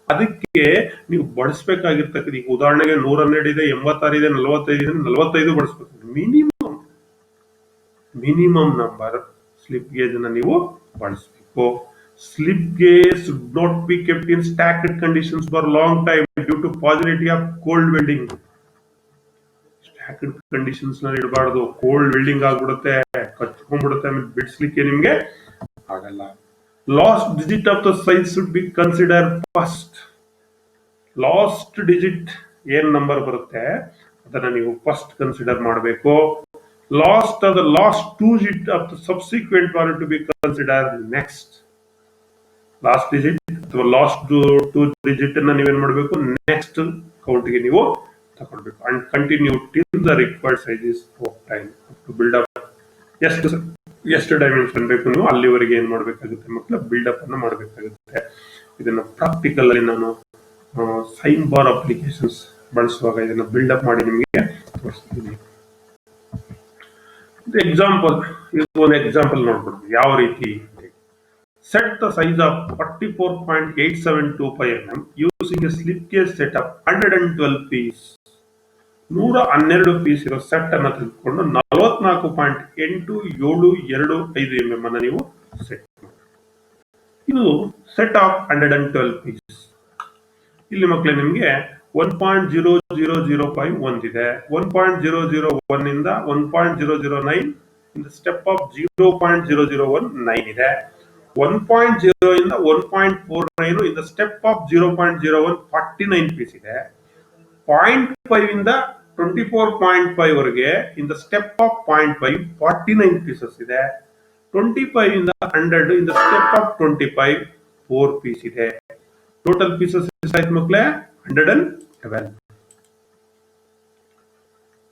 ಅದಕ್ಕೆ ನೀವು ಬಳಸಬೇಕಾಗಿರ್ತಕ್ಕಂಥ, ಈಗ ಉದಾಹರಣೆಗೆ 112 ಇದೆ, 86 ಇದೆ, 45 ಇದೆ, 45 ಬಳಸಬೇಕು. ಮಿನಿಮಮ್ ನಂಬರ್ ಸ್ಲಿಪ್ ಗೇಜ್ ಅನ್ನ ನೀವು ಬಳಸಬೇಕು. Slip gauge should not be kept in stacked conditions for long time due to possibility of cold welding. Stacked conditions ನಲ್ಲಿ ಇಡಬಾರ್ದು, ಕೋಲ್ಡ್ ವೆಲ್ಡಿಂಗ್ ಆಗ್ಬಿಡುತ್ತೆ, ಕಚ್ಕೊಂಡ್ಬಿಡುತ್ತೆ, ಆಮೇಲೆ ಬಿಡಿಸ್ಲಿಕ್ಕೆ ನಿಮ್ಗೆ ಆಗಲ್ಲ. Last digit of the size should be consider first. Last digit ಏನ್ number ಬರುತ್ತೆ ಅದನ್ನ ನೀವು ಫಸ್ಟ್ ಕನ್ಸಿಡರ್ ಮಾಡಬೇಕು. Last of the last 2 digit of the subsequent value to be consider next. Last digit ಅಥವಾ ಲಾಸ್ಟ್ 2 ಡಿಜಿಟ್ ಅನ್ನ ನೀವೇನ್ ಮಾಡಬೇಕು, next count ಗೆ ನೀವು ತಗೊಳ್ಬೇಕು. And continue till the required sizes of time to build up. ಎಷ್ಟು dimension ಬೇಕು ನೀವು ಅಲ್ಲಿವರೆಗೆ ಏನ್ ಮಾಡಬೇಕಾಗುತ್ತೆ ಮಕ್ಕಳು, ಬಿಲ್ಡಪ್ ಅನ್ನ ಮಾಡಬೇಕಾಗುತ್ತೆ. ಇದನ್ನ ಪ್ರಾಕ್ಟಿಕಲ್ ಅಲ್ಲಿ ನಾನು ಸೈನ್ ಬಾರ್ ಅಪ್ಲಿಕೇಶನ್ಸ್ ಬಳಸುವಾಗ ಇದನ್ನ ಬಿಲ್ಡಪ್ ಮಾಡಿ ನಿಮಗೆ ತೋರಿಸ್ತೀನಿ. ಎಕ್ಸಾಂಪಲ್, ಇದು ಒಂದು ಎಕ್ಸಾಂಪಲ್ ನೋಡ್ಬಿಡೋದು ಯಾವ ರೀತಿ. Set the size of 44.872 mm using a slip gauge set of 112 piece. 112 piece ಇರೋ ಸೆಟ್ ಅನ್ನ ತೆಗೆದುಕೊಂಡು 44.8725 mm ಅನ್ನ ನೀವು ಸೆಟ್ ಮಾಡಿ. ಇದು ಸೆಟ್ ಆಫ್ 112 ಪೀಸ್. ಇಲ್ಲಿ ಮಕ್ಕಳೇ ನಿಮಗೆ 1.0005 ಒಂದಿದೆ, 1.001 ಇಂದ 1.009 ಇಂದ ಸ್ಟೆಪ್ ಆಫ್ 0.0019 ಇದೆ, 1.0 ಇಂದ 1.49 ಇಂದ ಸ್ಟೆಪ್ ಆಫ್ 0.01 49 ಪೀಸ್ ಇದೆ, 0.5 ಇಂದ 24.5 ವರೆಗೆ ಇಂದ ಸ್ಟೆಪ್ ಆಫ್ 0.5 49 ಪೀಸಸ್ ಇದೆ, 25 ಇಂದ 100 ಇಂದ ಸ್ಟೆಪ್ ಆಫ್ 25 4 ಪೀಸ್ ಇದೆ. ಟೋಟಲ್ ಪೀಸಸ್ ಎಷ್ಟಾಯ್ತು ಮಕ್ಕಳೇ? 112.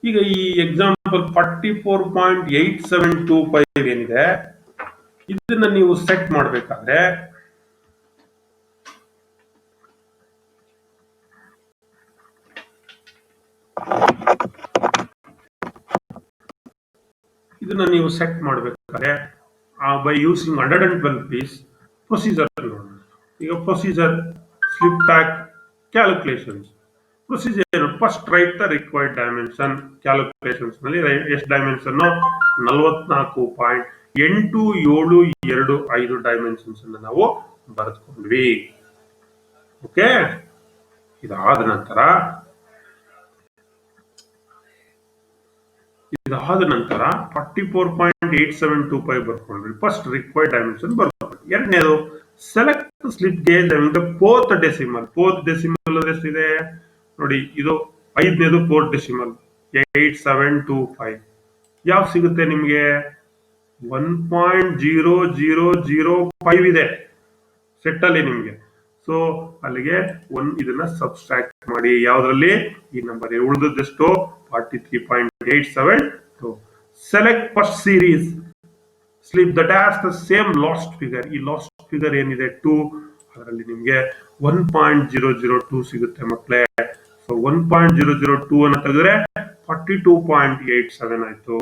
ಈಗ ಈ ಎಕ್ಸಾಂಪಲ್ 44.8725 ಏನಿದೆ ಇದನ್ನ ನೀವು ಸೆಟ್ ಮಾಡಬೇಕಾದ್ರೆ ಬೈ ಯೂಸಿಂಗ್ 112 ಪೀಸ್ ಪ್ರೊಸೀಜರ್ ನೋಡೋಣ. ಈಗ procedure slip pack calculations. Procedure first right the required dimension. Calculations ನಲ್ಲಿ ಎಷ್ಟು ಡೈಮೆನ್ಷನ್? 44.8725 ಡೈಮೆನ್ಷನ್ಸ್ ಅನ್ನು ನಾವು ಬರೆದುಕೊಂಡ್ವಿ. ಓಕೆ, ಇದಾದ ನಂತರ 44.8725 ಬರ್ಕೊಂಡ್ರಿ. ಫಸ್ಟ್ ರಿಕ್ವೈರ್ಡ್ ಡೈಮೆನ್ಷನ್ ಬರ್ಕೊಂಡ್ರಿ. ಎರಡನೇದು ಸೆಲೆಕ್ಟ್ ಸ್ಲಿಪ್ ಗೇಜ್ ಅಂದ್ರೆ ಫೋರ್ತ್ ಡೆಸಿಮಲ್. ಫೋರ್ತ್ ಡೆಸಿಮಲ್ ಎಷ್ಟಿದೆ ನೋಡಿ, ಇದು 5ನೇದು ಫೋರ್ತ್ ಡೆಸಿಮಲ್ 8725. ಯಾವ ಸಿಗುತ್ತೆ ನಿಮಗೆ? 1.0005 ಇದೆ ಸೆಟ್ ಅಲ್ಲಿ ನಿಮ್ಗೆ. ಸೊ ಅಲ್ಲಿಗೆ ಇದನ್ನ ಸಬ್ಸ್ಟ್ರಾಕ್ಟ್ ಮಾಡಿ. ಯಾವ್ದ್ರಲ್ಲಿ? ಈ ನಂಬರ್ ಉಳಿದದ್ದೆಷ್ಟು? 43.872. Select first series slip that has the same last figure. ಈ ಲಾಸ್ಟ್ ಫಿಗರ್ ಏನಿದೆ 2, ಅದರಲ್ಲಿ ನಿಮ್ಗೆ 1.002 ಸಿಗುತ್ತೆ ಮಕ್ಕಳೇ. ಸೊ 1.002 ಅನ್ನ ತೆಗೆದ್ರೆ 42.87 ಆಯ್ತು.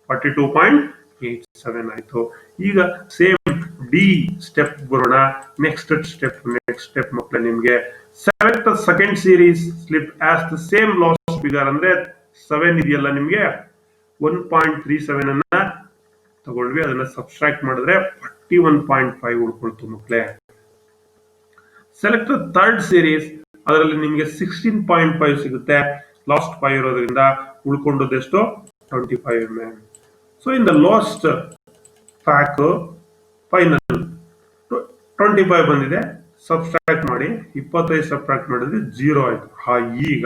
42.87 ಆಯ್ತು. ಈಗ ಸೇಮ್ ಡಿ ಸ್ಟೆಪ್ ಬರೋಣ. ನೆಕ್ಸ್ಟ್ ಸ್ಟೆಪ್ ಮಕ್ಕಳೇ ನಿಮ್ಗೆ select second series slip as the same loss figure ಅಂದ್ರೆ 7 ಇದೆಯಲ್ಲ ನಿಮ್ಗೆ 1.37 ಅನ್ನ ತಗೊಳ್ವಿ, ಅದನ್ನ ಸಬ್ಸ್ಟ್ರಾಕ್ಟ್ ಮಾಡಿದ್ರೆ 41.5 ಉಳ್ಕೊಳ್ತು ಮಕ್ಕಳೇ. ಸೆಲೆಕ್ಟ್ ಥರ್ಡ್ ಸೀರೀಸ್, ಅದರಲ್ಲಿ ನಿಮ್ಗೆ 16.5 ಸಿಗುತ್ತೆ. ಲಾಸ್ಟ್ 5 ಇರೋದ್ರಿಂದ ಉಳ್ಕೊಂಡದೆಷ್ಟು 25 mm. So in the last pack final 25 ಬಂದಿದೆ. ಸಬ್ಸ್ಟ್ರಾಕ್ಟ್ ಮಾಡಿ 25 ಸಬ್ಟ್ರಾಕ್ಟ್ ಮಾಡಿದ್ರೆ 0 ಆಯ್ತು. ಈಗ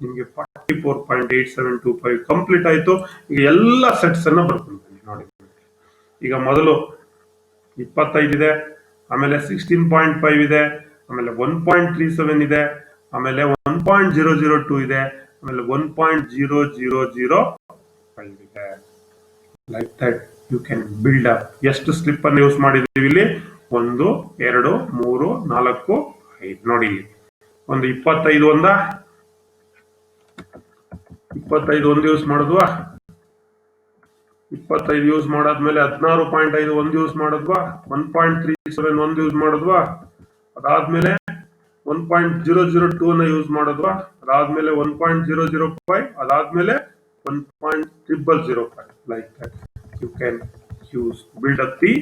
ನಿಮ್ಗೆ 44.8725 ಕಂಪ್ಲೀಟ್ ಆಯ್ತು. ಈಗ ಎಲ್ಲ ಸೆಟ್ಸ್ ಅನ್ನ ಬರ್ಕೊಂತೀನಿ ನೋಡಿ. ಈಗ ಮೊದಲು 25 ಇದೆ, ಆಮೇಲೆ 16.5 ಇದೆ, ಆಮೇಲೆ 1.37 ಇದೆ, ಆಮೇಲೆ 1.002 ಇದೆ, ಆಮೇಲೆ 1.0005 ಇದೆ. Like that you can build up. ಎಷ್ಟು ಸ್ಲಿಪ್ ಅನ್ನು ಯೂಸ್ ಮಾಡಿದೀವಿ ಇಲ್ಲಿ? 1 2 3 4 5 ನೋಡಿ. ಇಲ್ಲಿ ಒಂದು 25 ಒಂದು ಯೂಸ್ ಮಾಡಿದ್ವಾ, 25 ಯೂಸ್ ಮಾಡಾದ್ಮೇಲೆ 16.5 ಒಂದು ಯೂಸ್ ಮಾಡಿದ್ವಾ, 1.37 ಒಂದು ಯೂಸ್ ಮಾಡಿದ್ವಾ, ಅದಾದ್ಮೇಲೆ 1.002 ನ ಯೂಸ್ ಮಾಡಿದ್ವಾ, ಅದಾದ್ಮೇಲೆ 1.005, ಅದಾದ್ಮೇಲೆ 1.005. Like that you can use build up the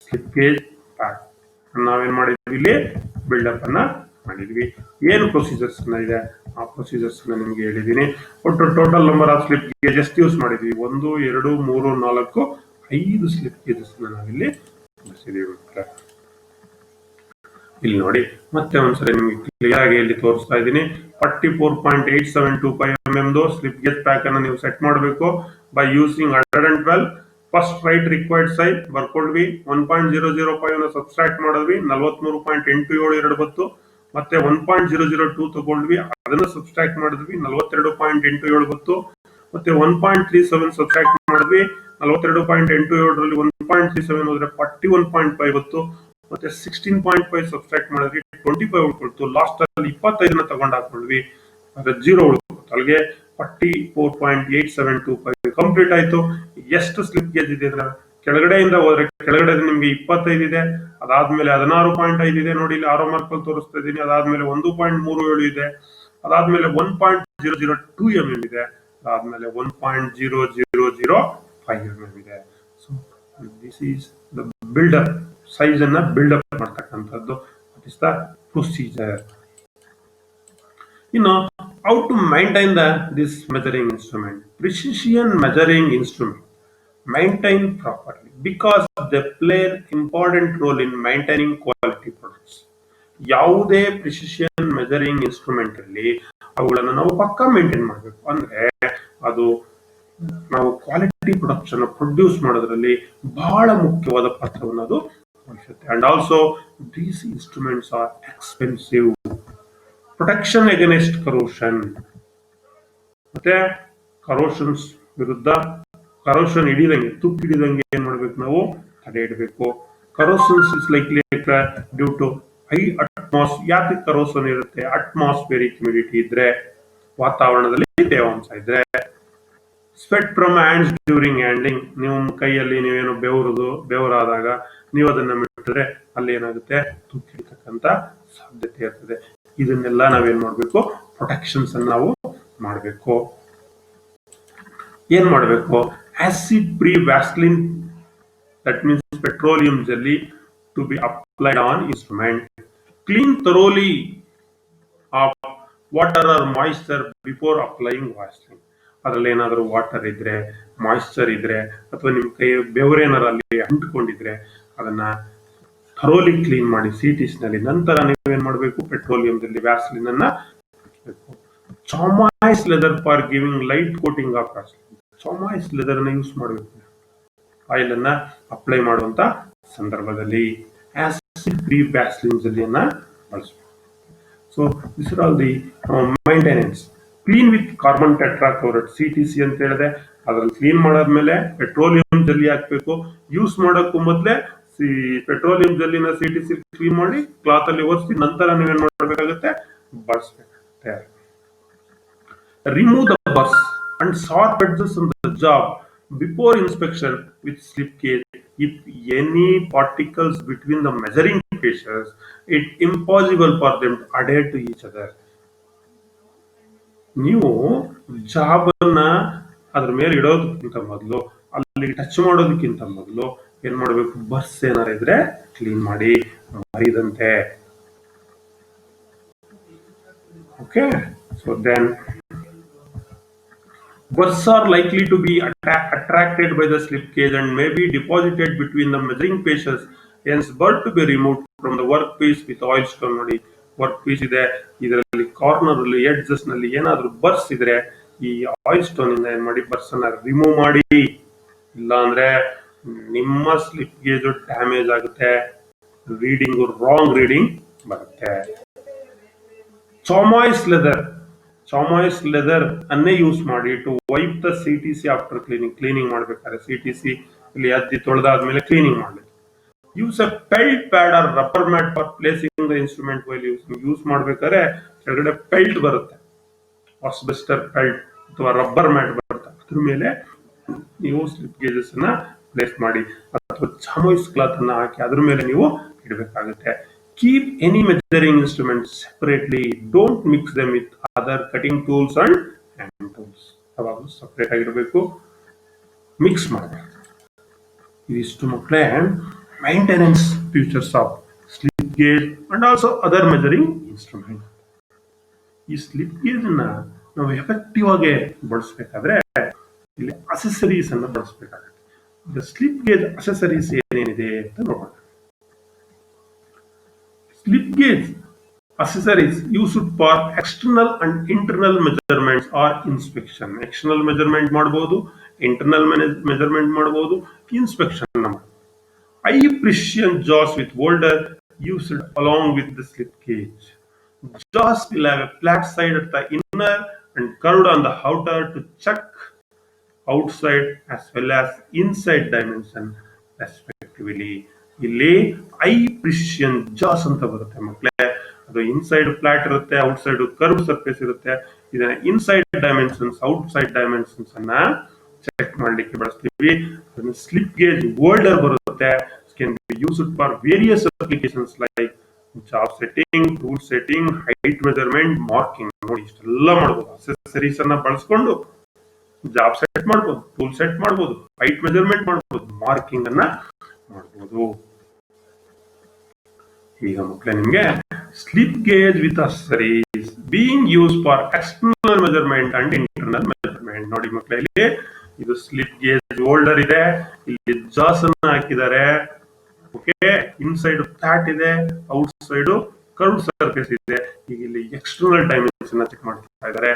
slip gauge pack. ನಾವೇನ್ ಮಾಡಿದ್ವಿ ಇಲ್ಲಿ? ಬಿಲ್ಡ್ ಅಪ್ ಅನ್ನ ಮಾಡಿದ್ವಿ. ಏನು ಪ್ರೊಸೀಜರ್ಸ್ ಇದೆ ಆ ಪ್ರೊಸೀಜರ್ಸ್ ನಿಮ್ಗೆ ಹೇಳಿದೀನಿ. ಒಟ್ಟು total number of slip gauge ಎಷ್ಟು ಯೂಸ್ ಮಾಡಿದ್ವಿ? 1 2 3 4 5 ಸ್ಲಿಪ್ ಗೇಜಸ್ ನಾವಿಲ್ಲಿ ಬಳಸಿದೀವಿ. ಇಲ್ಲಿ ನೋಡಿ, ಮತ್ತೆ ಒಂದ್ಸರಿ ನಿಮ್ಗೆ ಕ್ಲಿಯರ್ ಆಗಿ ಇಲ್ಲಿ ತೋರಿಸ್ತಾ ಇದ್ದೀನಿ. 44.8725 mm ಸ್ಲಿಪ್ ಗೇಜ್ ಪ್ಯಾಕ್ ಅನ್ನ ನೀವು ಸೆಟ್ ಮಾಡಬೇಕು by using 112. First write required size ಬರ್ಕೊಳ್ವಿ. 1.005 ನ ಸಬ್ಸ್ಟ್ರಾಕ್ಟ್ ಮಾಡಿದ್ವಿ, 43.872 ಬಂತು. ಮತ್ತೆ 1.002 ತಗೊಂಡ್ವಿ, ಅದನ್ನ ಸಬ್ಸ್ಟ್ರಾಕ್ಟ್ ಮಾಡಿದ್ವಿ, 42.87 ಬಂತು. ಮತ್ತೆ 1.37 ಸಬ್ಸ್ಟ್ರಾಕ್ಟ್ ಮಾಡಿದ್ವಿ, 42.87 ರಲ್ಲಿ 1.37 ಹೋದ್ರೆ 41.5 ಬಂತು. ಮತ್ತೆ 16.5 ಸಬ್ಸ್ಟ್ರಾಕ್ಟ್ ಮಾಡಿದ್ವಿ, 25 ಉಳ್ಕೊಳ್ತು. ಲಾಸ್ಟ್ ಅಲ್ಲಿ 25 ತಗೊಂಡು ಹಾಕೊಂಡ್ವಿ, ಅದ್ರ 0 ಉಳ್ಕೊಳ್ತು. ಅಲ್ಲಿಗೆ 44.8725 ಕಂಪ್ಲೀಟ್ ಆಯ್ತು. ಎಷ್ಟು ಸ್ಲಿಪ್ ಗೇಜ್ ಇದೆ ಅಂದ್ರೆ ಕೆಳಗಡೆಯಿಂದ ಹೋದ್ರೆ ಕೆಳಗಡೆ ನಿಮ್ಗೆ 25 ಇದೆ, ಅದಾದ್ಮೇಲೆ 16.5 ಇದೆ ನೋಡಿ, ಇಲ್ಲಿ ಆರೋ ಮಾರ್ಕ್ ಅಲ್ಲಿ ತೋರಿಸ್ತಾ ಇದ್ದೀನಿ. ಅದಾದ್ಮೇಲೆ 1.37 ಇದೆ, ಅದಾದ್ಮೇಲೆ 1.002 mm ಇದೆ, ಅದಾದ್ಮೇಲೆ 1.0005 mm ಇದೆ. So this is the build up. Size ಅನ್ನ ಬಿಲ್ಡಪ್ ಮಾಡ್ತಕ್ಕಂಥದ್ದು. What is the procedure? ಇನ್ನು how to maintain this measuring instrument? Precision measuring instrument maintain properly because they play an important role in maintaining quality products. ಯಾವುದೇ precision measuring instrument ಅಲ್ಲಿ ಅವುಗಳನ್ನು ನಾವು ಪಕ್ಕಾ maintain ಮಾಡಬೇಕು. ಅಂದ್ರೆ ಅದು ನಾವು ಕ್ವಾಲಿಟಿ ಪ್ರೊಡಕ್ಷನ್ ಪ್ರೊಡ್ಯೂಸ್ ಮಾಡೋದ್ರಲ್ಲಿ ಬಹಳ ಮುಖ್ಯವಾದ ಪಾತ್ರವನ್ನು ಅದು ವಹಿಸುತ್ತೆ. And also these instruments are expensive. Protection against corrosion, ಮತ್ತೆ ಕರೋಷನ್ಸ್ ವಿರುದ್ಧ ಕರೋಷನ್ ಹಿಡಿದಂಗೆ ತುಕ್ಕು ಹಿಡಿದಂಗೆ ಏನ್ ಮಾಡ್ಬೇಕು? ನಾವು ತಡೆ ಇಡಬೇಕು. Corrosions is likely due to high atmosphere. ಯಾಕೆ ಕರೋಷನ್ ಇರುತ್ತೆ? ಅಟ್ಮಾಸ್ಫಿಯರಿಕ್ ಹ್ಯುಮಿಡಿಟಿ ಇದ್ರೆ, ವಾತಾವರಣದಲ್ಲಿ ತೇವಾಂಶ ಇದ್ರೆ, sweat from hands during handling. ನೀವು ಕೈಯಲ್ಲಿ ನೀವೇನು ಬೆವರಾದಾಗ ನೀವು ಅದನ್ನ ಬಿಟ್ಟಿದ್ರೆ ಅಲ್ಲಿ ಏನಾಗುತ್ತೆ? ತುಕ್ಕು ಹಿಡಿತಕ್ಕಂತ ಸಾಧ್ಯತೆ ಇರ್ತದೆ. ಇದನ್ನೆಲ್ಲ ನಾವೇನ್ ಮಾಡ್ಬೇಕು? ಪ್ರೊಟೆಕ್ಷನ್ಸ್ ಅನ್ನು ನಾವು ಮಾಡಬೇಕು. ಏನ್ ಮಾಡಬೇಕು? Acid free Vaseline, that means petroleum jelly, to be applied on instrument. Clean thoroughly of water or moisture before applying Vaseline. ಅದರಲ್ಲಿ ಏನಾದರೂ ವಾಟರ್ ಇದ್ರೆ, ಮಾಯಿಶ್ಚರ್ ಇದ್ರೆ, ಅಥವಾ ನಿಮ್ ಕೈ ಬೆವರೇನಾರ ಅಲ್ಲಿ ಅಂಟಿಕೊಂಡಿದ್ರೆ ಅದನ್ನ ಥರೋಲಿ ಕ್ಲೀನ್ ಮಾಡಿ ಸಿಟಿಸ್ ನಲ್ಲಿ. ನಂತರ ನೀವೇನ್ ಮಾಡಬೇಕು? ಪೆಟ್ರೋಲಿಯಂದಲ್ಲಿ ವ್ಯಾಸ್ಲಿನ್ ಅನ್ನ chamois leather for giving light coating of Vaseline. Chamois leather ಅನ್ನ ಯೂಸ್ ಮಾಡಬೇಕು ಆಯಿಲ್ ಅನ್ನ ಅಪ್ಲೈ ಮಾಡುವಂತ ಸಂದರ್ಭದಲ್ಲಿ. ಆಸಿಡ್ ಫ್ರೀ ವ್ಯಾಸ್ಲಿನ್ ಜೆಲ್ಲಿಯನ್ನ ಬಳಸಬೇಕು. So this are all the maintenance. Clean with carbon tetrachloride, CTC ಅಂತ ಹೇಳಿದೆ. ಅದ್ರಲ್ಲಿ ಕ್ಲೀನ್ ಮಾಡಾದ್ಮೇಲೆ ಪೆಟ್ರೋಲಿಯಂ ಜೆಲ್ಲಿ ಹಾಕ್ಬೇಕು. ಯೂಸ್ ಮಾಡೋಕ್ಕೂ ಮೊದಲೇ ಪೆಟ್ರೋಲಿಯಂ ಜೆಲ್ಲಿನ CTC ಕ್ಲೀನ್ ಮಾಡಿ ಕ್ಲಾತ್ ಅಲ್ಲಿ ಒರೆಸಿ ನಂತರ ನೀವೇನ್ ಮಾಡಬೇಕಾಗುತ್ತೆ? ಬಳಸಬೇಕು. Remove the burrs and sharp edges on the job before inspection with slip gauge. If any particles between the measuring pieces, it's impossible for them to adhere to each other. ನೀವು job ಅನ್ನ ಅದ್ರ ಮೇಲೆ ಇಡೋದಕ್ಕಿಂತ ಮೊದಲು, ಅಲ್ಲಿ touch ಮಾಡೋದಕ್ಕಿಂತ ಮೊದಲು ಏನ್ ಮಾಡ್ಬೇಕು? ಬರ್ಸ್ ಏನಾರ ಇದ್ರೆ ಕ್ಲೀನ್ ಮಾಡಿ, ಮರಿದಂತೆ. Okay, so then burrs are likely to be attracted by the slip gauge and may be deposited between the measuring pieces. Hence, burr to be removed from the workpiece with oil stone. ನೋಡಿ, work piece ಇದೆ, ಇದರಲ್ಲಿ corner ಅಲ್ಲಿ edges ನಲ್ಲಿ ಏನಾದ್ರೂ ಬರ್ಸ್ ಇದ್ರೆ ಈ oil stone ಇಂದ ಏನ್ ಮಾಡಿ ಬರ್ಸ್ ಅನ್ನ ರಿಮೂವ್ ಮಾಡಿ. ಇಲ್ಲ ಅಂದ್ರೆ ನಿಮ್ಮ ಸ್ಲಿಪ್ ಗೇಜ್ ಡ್ಯಾಮೇಜ್ ಆಗುತ್ತೆ, ರೀಡಿಂಗ್ ರಾಂಗ್ ರೀಡಿಂಗ್ ಬರುತ್ತೆ. ಚಾಮಾಯ್ಸ್ ಲೆದರ್ ಅನ್ನೇ ಯೂಸ್ ಮಾಡಿ to wipe the CTC after cleaning ಮಾಡಬೇಕಾದ್ರೆ CTC ಇಲ್ಲಿ ಅದ್ದಿ ತೊಳೆದಾದ್ಮೇಲೆ ಕ್ಲೀನಿಂಗ್ ಮಾಡಬೇಕು. Use a felt pad or rubber mat for placing the instrument while use ಮಾಡ್ಬೇಕಾದ್ರೆ ಕೆಳಗಡೆ ಪೆಲ್ಟ್ ಬರುತ್ತೆ, ಆಸ್ಬೆಸ್ಟರ್ ಪೆಲ್ಟ್ ಅಥವಾ ರಬ್ಬರ್ ಮ್ಯಾಟ್ ಬರುತ್ತೆ, ಅದ್ರ ಮೇಲೆ ನೀವು ಸ್ಲಿಪ್ ಗೇಜಸ್ ಅನ್ನ ಪ್ಲೇಸ್ ಮಾಡಿ, ಅಥವಾ ಚಾಮಾಯ್ಸ್ ಕ್ಲಾತ್ ಅನ್ನ ಹಾಕಿ ಅದ್ರ ಮೇಲೆ ನೀವು ಇಡಬೇಕಾಗುತ್ತೆ. Keep any measuring instruments separately. Don't mix them with other cutting tools and hand tools. ಯಾವಾಗಲೂ ಸಪರೇಟ್ ಆಗಿರಬೇಕು, ಮಿಕ್ಸ್ ಮಾಡಬೇಕು. ಇದಿಷ್ಟು ಮಕ್ಕಳೇ maintenance features of slip gauge and also other measuring instrument. ಈ ಸ್ಲಿಪ್ ಗೇಜ್ ಅನ್ನ ನಾವು ಎಫೆಕ್ಟಿವ್ ಆಗಿ ಬಳಸಬೇಕಾದ್ರೆ ಇಲ್ಲಿ ಅಸೆಸರೀಸ್ ಅನ್ನ ಬಳಸಬೇಕಾಗುತ್ತೆ. ಸ್ಲಿಪ್ ಗೇಜ್ ಅಸೆಸರೀಸ್ ಏನೇನಿದೆ ಅಂತ ನೋಡೋಣ. Slip gauge accessories used for external and internal measurements or inspection. External measurement ಮಾಡಬಹುದು, internal measurement ಮಾಡಬಹುದು, inspection ಮಾಡಬಹುದು. High precision jaws with holder used along with the slip gauge. Jaws will have a flat side at the inner and curved on the outer to check outside as well as inside dimension respectively. ಇಲ್ಲಿ I precision ಜಾಸ್ ಅಂತ ಬರುತ್ತೆ ಮಕ್ಕಳೇ. ಅದು inside flat ಇರುತ್ತೆ, outside curve surface ಇರುತ್ತೆ. ಇದನ್ನ inside dimensions, outside dimensions ಅನ್ನ ಚೆಕ್ ಮಾಡ್ಲಿಕ್ಕೆ ಬಳಸ್ತೀವಿ. ಅದನ್ನ ಸ್ಲಿಪ್ ಗೇಜ್ ಹೋಲ್ಡರ್ ಬರುತ್ತೆ. Can be used for various applications like job setting, tool setting, height measurement, marking. ನೋಡಿ, ಇಷ್ಟೆಲ್ಲ ಮಾಡಬಹುದು. ಅಸೆಸರೀಸ್ ಅನ್ನ ಬಳಸ್ಕೊಂಡು ಜಾಬ್ ಸೆಟ್ ಮಾಡಬಹುದು, ಟೂಲ್ ಸೆಟ್ ಮಾಡಬಹುದು, ಹೈಟ್ ಮೆಜರ್ಮೆಂಟ್ ಮಾಡಬಹುದು, ಮಾರ್ಕಿಂಗ್ ಅನ್ನ ಮಾಡಬಹುದು. ಈಗ ಮಕ್ಕಳೇ ನಿಮ್ಗೆ slip gauge with accessories being use for external measurement and internal measurement. ನೋಡಿ ಮಕ್ಕಳೇ, ಇಲ್ಲಿ ಇದು ಸ್ಲಿಪ್ ಗೇಜ್ ಹೋಲ್ಡರ್ ಇದೆ, ಇಲ್ಲಿ ಜಾಸ್ ಅನ್ನ ಹಾಕಿದ್ದಾರೆ. ಓಕೆ, ಇನ್ಸೈಡ್ ಫ್ಲಾಟ್ ಇದೆ, ಔಟ್ ಸೈಡ್ ಕರ್ವ್ ಸರ್ಫೇಸ್ ಇದೆ. ಈಗ ಇಲ್ಲಿ ಎಕ್ಸ್ಟರ್ನಲ್ ಡೈಮೆನ್ಷನ್ ಚೆಕ್ ಮಾಡ್ತಾ ಇದ್ದಾರೆ.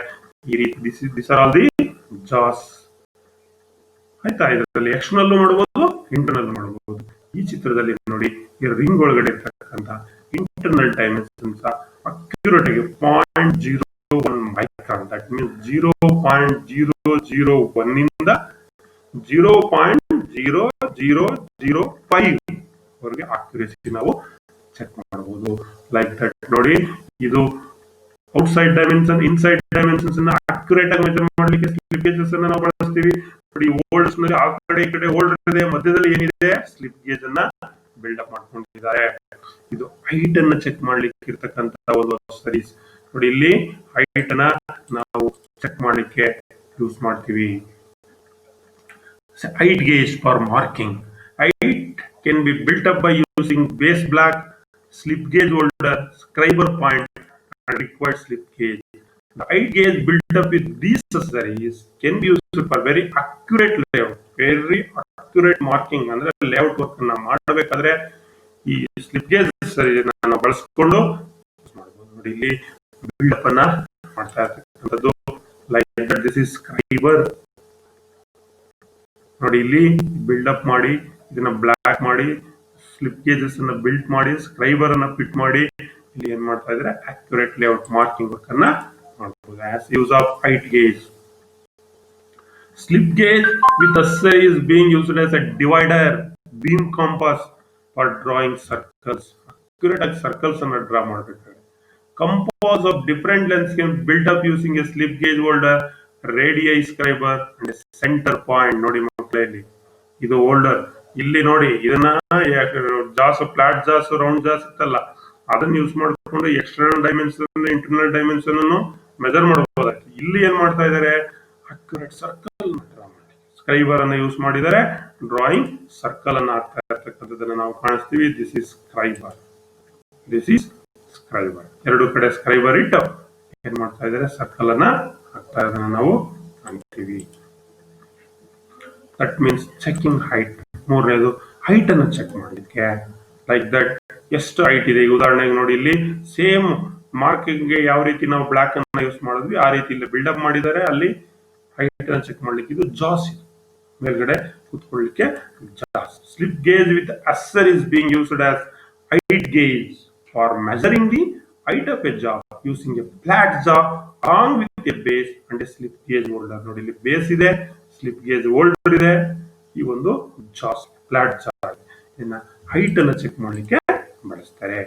ಈ ರೀತಿ ದಿಸ್ ಆರ್ ಆಲ್ ದಿ ಜಾಸ್. ಆಯ್ತಾ? ಇದರಲ್ಲಿ ಎಕ್ಸ್ಟರ್ನಲ್ ಮಾಡಬಹುದು, ಇಂಟರ್ನಲ್ ಮಾಡಬಹುದು. ಈ ಚಿತ್ರದಲ್ಲಿ ನೋಡಿ, ಈ ರಿಂಗ್ ಒಳಗಡೆ ಇರ್ತಕ್ಕಂಥ ಇಂಟರ್ನಲ್ ಡೈಮೆನ್ಷನ್ಸ್ ಅಕ್ಯುರೇಟ್ ಆಗಿ 0.01 ಮೈಕ್ರಾನ್, ದಟ್ ಮೀನ್ಸ್ 0.001 ಇಂದ 0.0005 ವರೆಗೆ ಅಕ್ಯುರೇಸಿ ನಾವು ಚೆಕ್ ಮಾಡಬಹುದು. ಲೈಕ್ ದಟ್ ನೋಡಿ, ಇದು ಔಟ್ಸೈಡ್ ಡೈಮೆನ್ಷನ್, ಇನ್ಸೈಡ್ ಡೈಮೆನ್ಷನ್ಸ್ ಅನ್ನ ಅಕ್ಯುರೇಟ್ ಆಗಿ ಮೆಜರ್ ಮಾಡಲಿಕ್ಕೆ ಸ್ಲಿಪ್ ಗೇಜಸ್ ಅನ್ನ ನಾವು ಬಳಸ್ತೀವಿ. ನೋಡಿ, ಹೋಲ್ಡರ್ಸ್ ನಲ್ಲಿ ಆ ಕಡೆ ಈ ಕಡೆ ಹೋಲ್ಡರ್ ಇದೆ, ಮಧ್ಯದಲ್ಲಿ ಏನಿದೆ ಸ್ಲಿಪ್ ಗೇಜ್ ಅನ್ನ ಬಿಲ್ಡ್ ಅಪ್ ಮಾಡ್ಕೊಂಡಿದ್ದಾರೆ. ಇದು ಹೈಟ್ ಅನ್ನ ಚೆಕ್ ಮಾಡ್ಲಿಕ್ಕೆ ಇರ್ತಕ್ಕಂತ ಒಂದು ಅಸೆಸರೀಸ್. ನೋಡಿ, ಇಲ್ಲಿ ಹೈಟ್ ಅನ್ನ ನಾವು ಚೆಕ್ ಮಾಡ್ಲಿಕ್ಕೆ ಯೂಸ್ ಮಾಡ್ತೀವಿ. Height gauge for marking. Height can be built up by using base block, slip gauge holder, scriber point, and required slip gauge. The height gauge built up with these accessories can be used for very accurate layout, very accurate marking. ಅಂದ್ರೆ layout work ಅನ್ನ ಮಾಡಬೇಕಾದ್ರೆ ಈ slip gauge ನಾವು ಬಳಸಿಕೊಂಡು ಮಾಡಬಹುದು. ನೋಡಿ, ಇಲ್ಲಿ build up ಅನ್ನ ಮಾಡ್ತಾ ಇರ್ತಕ್ಕಂಥದ್ದು. Like that this is scriber. ನೋಡಿ, ಇಲ್ಲಿ ಬಿಲ್ಡ್ ಅಪ್ ಮಾಡಿ, ಇದನ್ನ ಬ್ಲಾಕ್ ಮಾಡಿ, ಸ್ಲಿಪ್ ಗೇಜಸ್ ಅನ್ನ ಬಿಲ್ಟ್ ಮಾಡಿ, ಸ್ಕ್ರೈಬರ್ ಅನ್ನ ಫಿಟ್ ಮಾಡಿ, ಇಲ್ಲಿ ಏನ್ ಮಾಡ್ತಾ ಇದ್ರೆ ಅಕ್ಯುರೇಟ್ ಲೇಔಟ್ ಮಾರ್ಕಿಂಗ್ ವರ್ಕ್ ಅನ್ನ ಮಾಡಬಹುದು. As use of height gauge. Slip gauge with accessory is being used as a divider, beam compass for drawing circles. Accurate ಆಗಿ ಸರ್ಕಲ್ಸ್ ಅನ್ನ ಡ್ರಾ ಮಾಡಬೇಕಾದ್ರೆ compass of different lengths can built up using A slip gauge holder radii scriber and centre point. ನೋಡಿ ಮಕ್ಕಳಲ್ಲಿ ಇದು older. ಇಲ್ಲಿ ನೋಡಿ ಇದನ್ನ ಜಾಸ್ ಫ್ಲಾಟ್ ಜಾಸ್ ರೌಂಡ್ ಜಾಸ್ ಇತ್ತಲ್ಲ, ಅದನ್ನ ಯೂಸ್ ಮಾಡಿಕೊಂಡು ಎಕ್ಸ್ಟರ್ನಲ್ ಡೈಮೆನ್ಷನ್ ಇಂಟರ್ನಲ್ ಡೈಮೆನ್ಷನ್ ಅನ್ನು ಮೆಜರ್ ಮಾಡಬಹುದಾಯ್ತು. ಇಲ್ಲಿ ಏನ್ ಮಾಡ್ತಾ ಇದ್ದಾರೆ, ಅಕ್ಯುರೇಟ್ ಸರ್ಕಲ್ ಸ್ಕ್ರೈಬರ್ ಅನ್ನ ಯೂಸ್ ಮಾಡಿದರೆ ಡ್ರಾಯಿಂಗ್ ಸರ್ಕಲ್ ಅನ್ನ ಆಗ್ತಾ ಇರ್ತಕ್ಕಂಥದ್ದನ್ನ ನಾವು ಕಾಣಿಸ್ತೀವಿ. This is scriber, this is scriber. ಎರಡು ಕಡೆ ಸ್ಕ್ರೈಬರ್ ಇಟ್ಟು ಏನ್ ಮಾಡ್ತಾ ಇದ್ದಾರೆ, ಸರ್ಕಲ್ ಅನ್ನ ಹಾಕ್ತಾ ಇರೋದನ್ನ ನಾವು ಕಾಣ್ತೀವಿ. That means checking height. ಮೂರನೇದು ಹೈಟ್ ಅನ್ನು ಚೆಕ್ ಮಾಡಲಿಕ್ಕೆ, ಲೈಕ್ ದಟ್ ಎಷ್ಟು ಹೈಟ್ ಇದೆ. ಉದಾಹರಣೆಗೆ ನೋಡಿ, ಇಲ್ಲಿ ಸೇಮ್ ಮಾರ್ಕಿಂಗ್ ಗೆ ಯಾವ ರೀತಿ ನಾವು ಬ್ಲಾಕ್ ಅನ್ನ ಯೂಸ್ ಮಾಡಿದ್ವಿ ಆ ರೀತಿ ಇಲ್ಲಿ ಬಿಲ್ಡಪ್ ಮಾಡಿದ್ದಾರೆ. ಅಲ್ಲಿ ಹೈಟ್ ಅನ್ನು ಚೆಕ್ ಮಾಡ್ಲಿಕ್ಕೆ ಇದು ಜಾಸ್ ಇದೆ, ಮೇಲ್ಗಡೆ ಕೂತ್ಕೊಳ್ಳಿಕ್ಕೆ ಜಾಸ್. ಸ್ಲಿಪ್ ಗೇಜ್ ವಿತ್ ಅಸ್ಸರ್ is being used as height gauge for measuring the height of a jaw using a flat jaw along with a base and a slip gauge holder. ನೋಡಿ ಇಲ್ಲಿ base ಇದೆ, slip gauge holder ಇದೆ, ಈ ಒಂದು ಜಾಸ್ flat ಜಾ ಇದನ್ನ height ಅನ್ನು ಚೆಕ್ ಮಾಡಲಿಕ್ಕೆ ಬಳಸ್ತಾರೆ.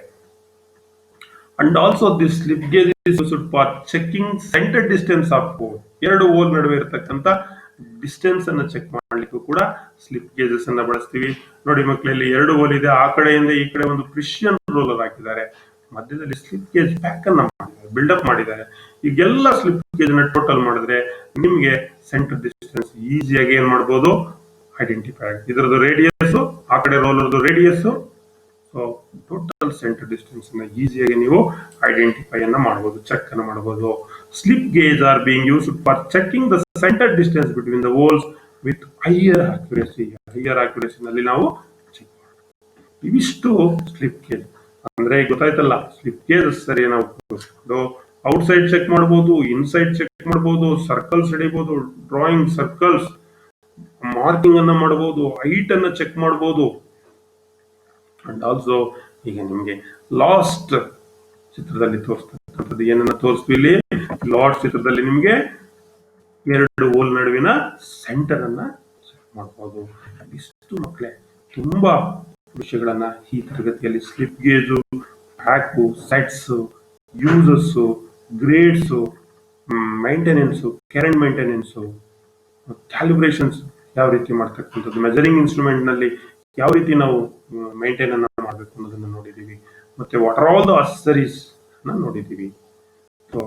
And also this slip gauge is used for checking centre distance of whole. ಎರಡು ಹೋಲ್ ನಡುವೆ ಇರತಕ್ಕಂತ ಡಿಸ್ಟೆನ್ಸ್ ಅನ್ನು ಚೆಕ್ ಮಾಡ್ಲಿಕ್ಕೂ ಕೂಡ ಸ್ಲಿಪ್ ಗೇಜಸ್ ಅನ್ನ ಬಳಸ್ತೀವಿ. ನೋಡಿ ಮಕ್ಕಳಲ್ಲಿ ಎರಡು ಹೋಲ್ ಇದೆ, ಆ ಕಡೆಯಿಂದ ಈ ಕಡೆ ಒಂದು ಪ್ರಿಸಿಷನ್ ರೋಲರ್ ಹಾಕಿದ್ದಾರೆ, ಮಧ್ಯದಲ್ಲಿ ಸ್ಲಿಪ್ ಗೇಜ್ ಪ್ಯಾಕ್ ಅನ್ನ ಮಾಡಿದ್ದಾರೆ, ಬಿಲ್ಡಪ್ ಮಾಡಿದ್ದಾರೆ. ಈಗೆಲ್ಲ ಸ್ಲಿಪ್ ಗೇಜ್ ಅನ್ನ ಟೋಟಲ್ ಮಾಡಿದ್ರೆ ನಿಮ್ಗೆ ಸೆಂಟರ್ ಡಿಸ್ಟೆನ್ಸ್ ಈಸಿಯಾಗಿ ಏನ್ ಮಾಡ್ಬೋದು, ಐಡೆಂಟಿಫೈ. ಇದರದ್ದು ರೇಡಿಯಸ್, ಆ ಕಡೆ ರೋಲರ್ದು radius, so total centre distance ಅನ್ನ ಈಸಿಯಾಗಿ ನೀವು ಐಡೆಂಟಿಫೈ ಅನ್ನ ಮಾಡಬಹುದು, ಚೆಕ್ ಅನ್ನ ಮಾಡಬಹುದು. Slip gauge are being used for checking the centre distance between the holes with higher accuracy. Higher accuracy ನಲ್ಲಿ ನಾವು ಚೆಕ್ ಮಾಡಬಹುದು. ಇವಿಷ್ಟು ಸ್ಲಿಪ್ ಗೇಜ್ ಅಂದ್ರೆ ಗೊತ್ತಾಯ್ತಲ್ಲ. ಸ್ಲಿಪ್ ಗೇಜ್ ಸರಿ ನಾವು ಔಟ್ಸೈಡ್ ಚೆಕ್ ಮಾಡಬಹುದು, ಇನ್ಸೈಡ್ ಚೆಕ್ ಮಾಡಬಹುದು, ಸರ್ಕಲ್ಸ್ ಹಿಡಿಬಹುದು, ಡ್ರಾಯಿಂಗ್ ಸರ್ಕಲ್ಸ್, ಮಾರ್ಕಿಂಗ್ ಅನ್ನ ಮಾಡಬಹುದು, ಹೈಟ್ ಅನ್ನ ಚೆಕ್ ಮಾಡಬಹುದು. ಅಂಡ್ ಆಲ್ಸೋ ಈಗ ನಿಮ್ಗೆ ಲಾಸ್ಟ್ ಚಿತ್ರದಲ್ಲಿ ತೋರಿಸ್ತಕ್ಕಂಥದ್ದು ಏನನ್ನ ತೋರಿಸ್ತೀವಿ ಇಲ್ಲಿ, ಲಾಸ್ಟ್ ಚಿತ್ರದಲ್ಲಿ ನಿಮ್ಗೆ ಎರಡು ಹೋಲ್ ನಡುವಿನ ಸೆಂಟರ್ ಅನ್ನ ಚೆಕ್ ಮಾಡಬಹುದು. ಇಷ್ಟು ಮಕ್ಕಳೇ ತುಂಬಾ ವಿಷಯಗಳನ್ನ ಈ ತರಗತಿಯಲ್ಲಿ slip gauge, pack, sets, uses, grades, maintenance, current maintenance, calibrations ಯಾವ ರೀತಿ ಮಾಡ್ತಕ್ಕಂಥದ್ದು, ಮೆಜರಿಂಗ್ ಇನ್ಸ್ಟ್ರೂಮೆಂಟ್ ನಲ್ಲಿ ಯಾವ ರೀತಿ ನಾವು ಮೈಂಟೈನ್ ಅನ್ನ ಮಾಡಬೇಕು ಅನ್ನೋದನ್ನ ನೋಡಿದೀವಿ. ಮತ್ತೆ what are all the accessories ನೋಡಿದೀವಿ. ಸೊ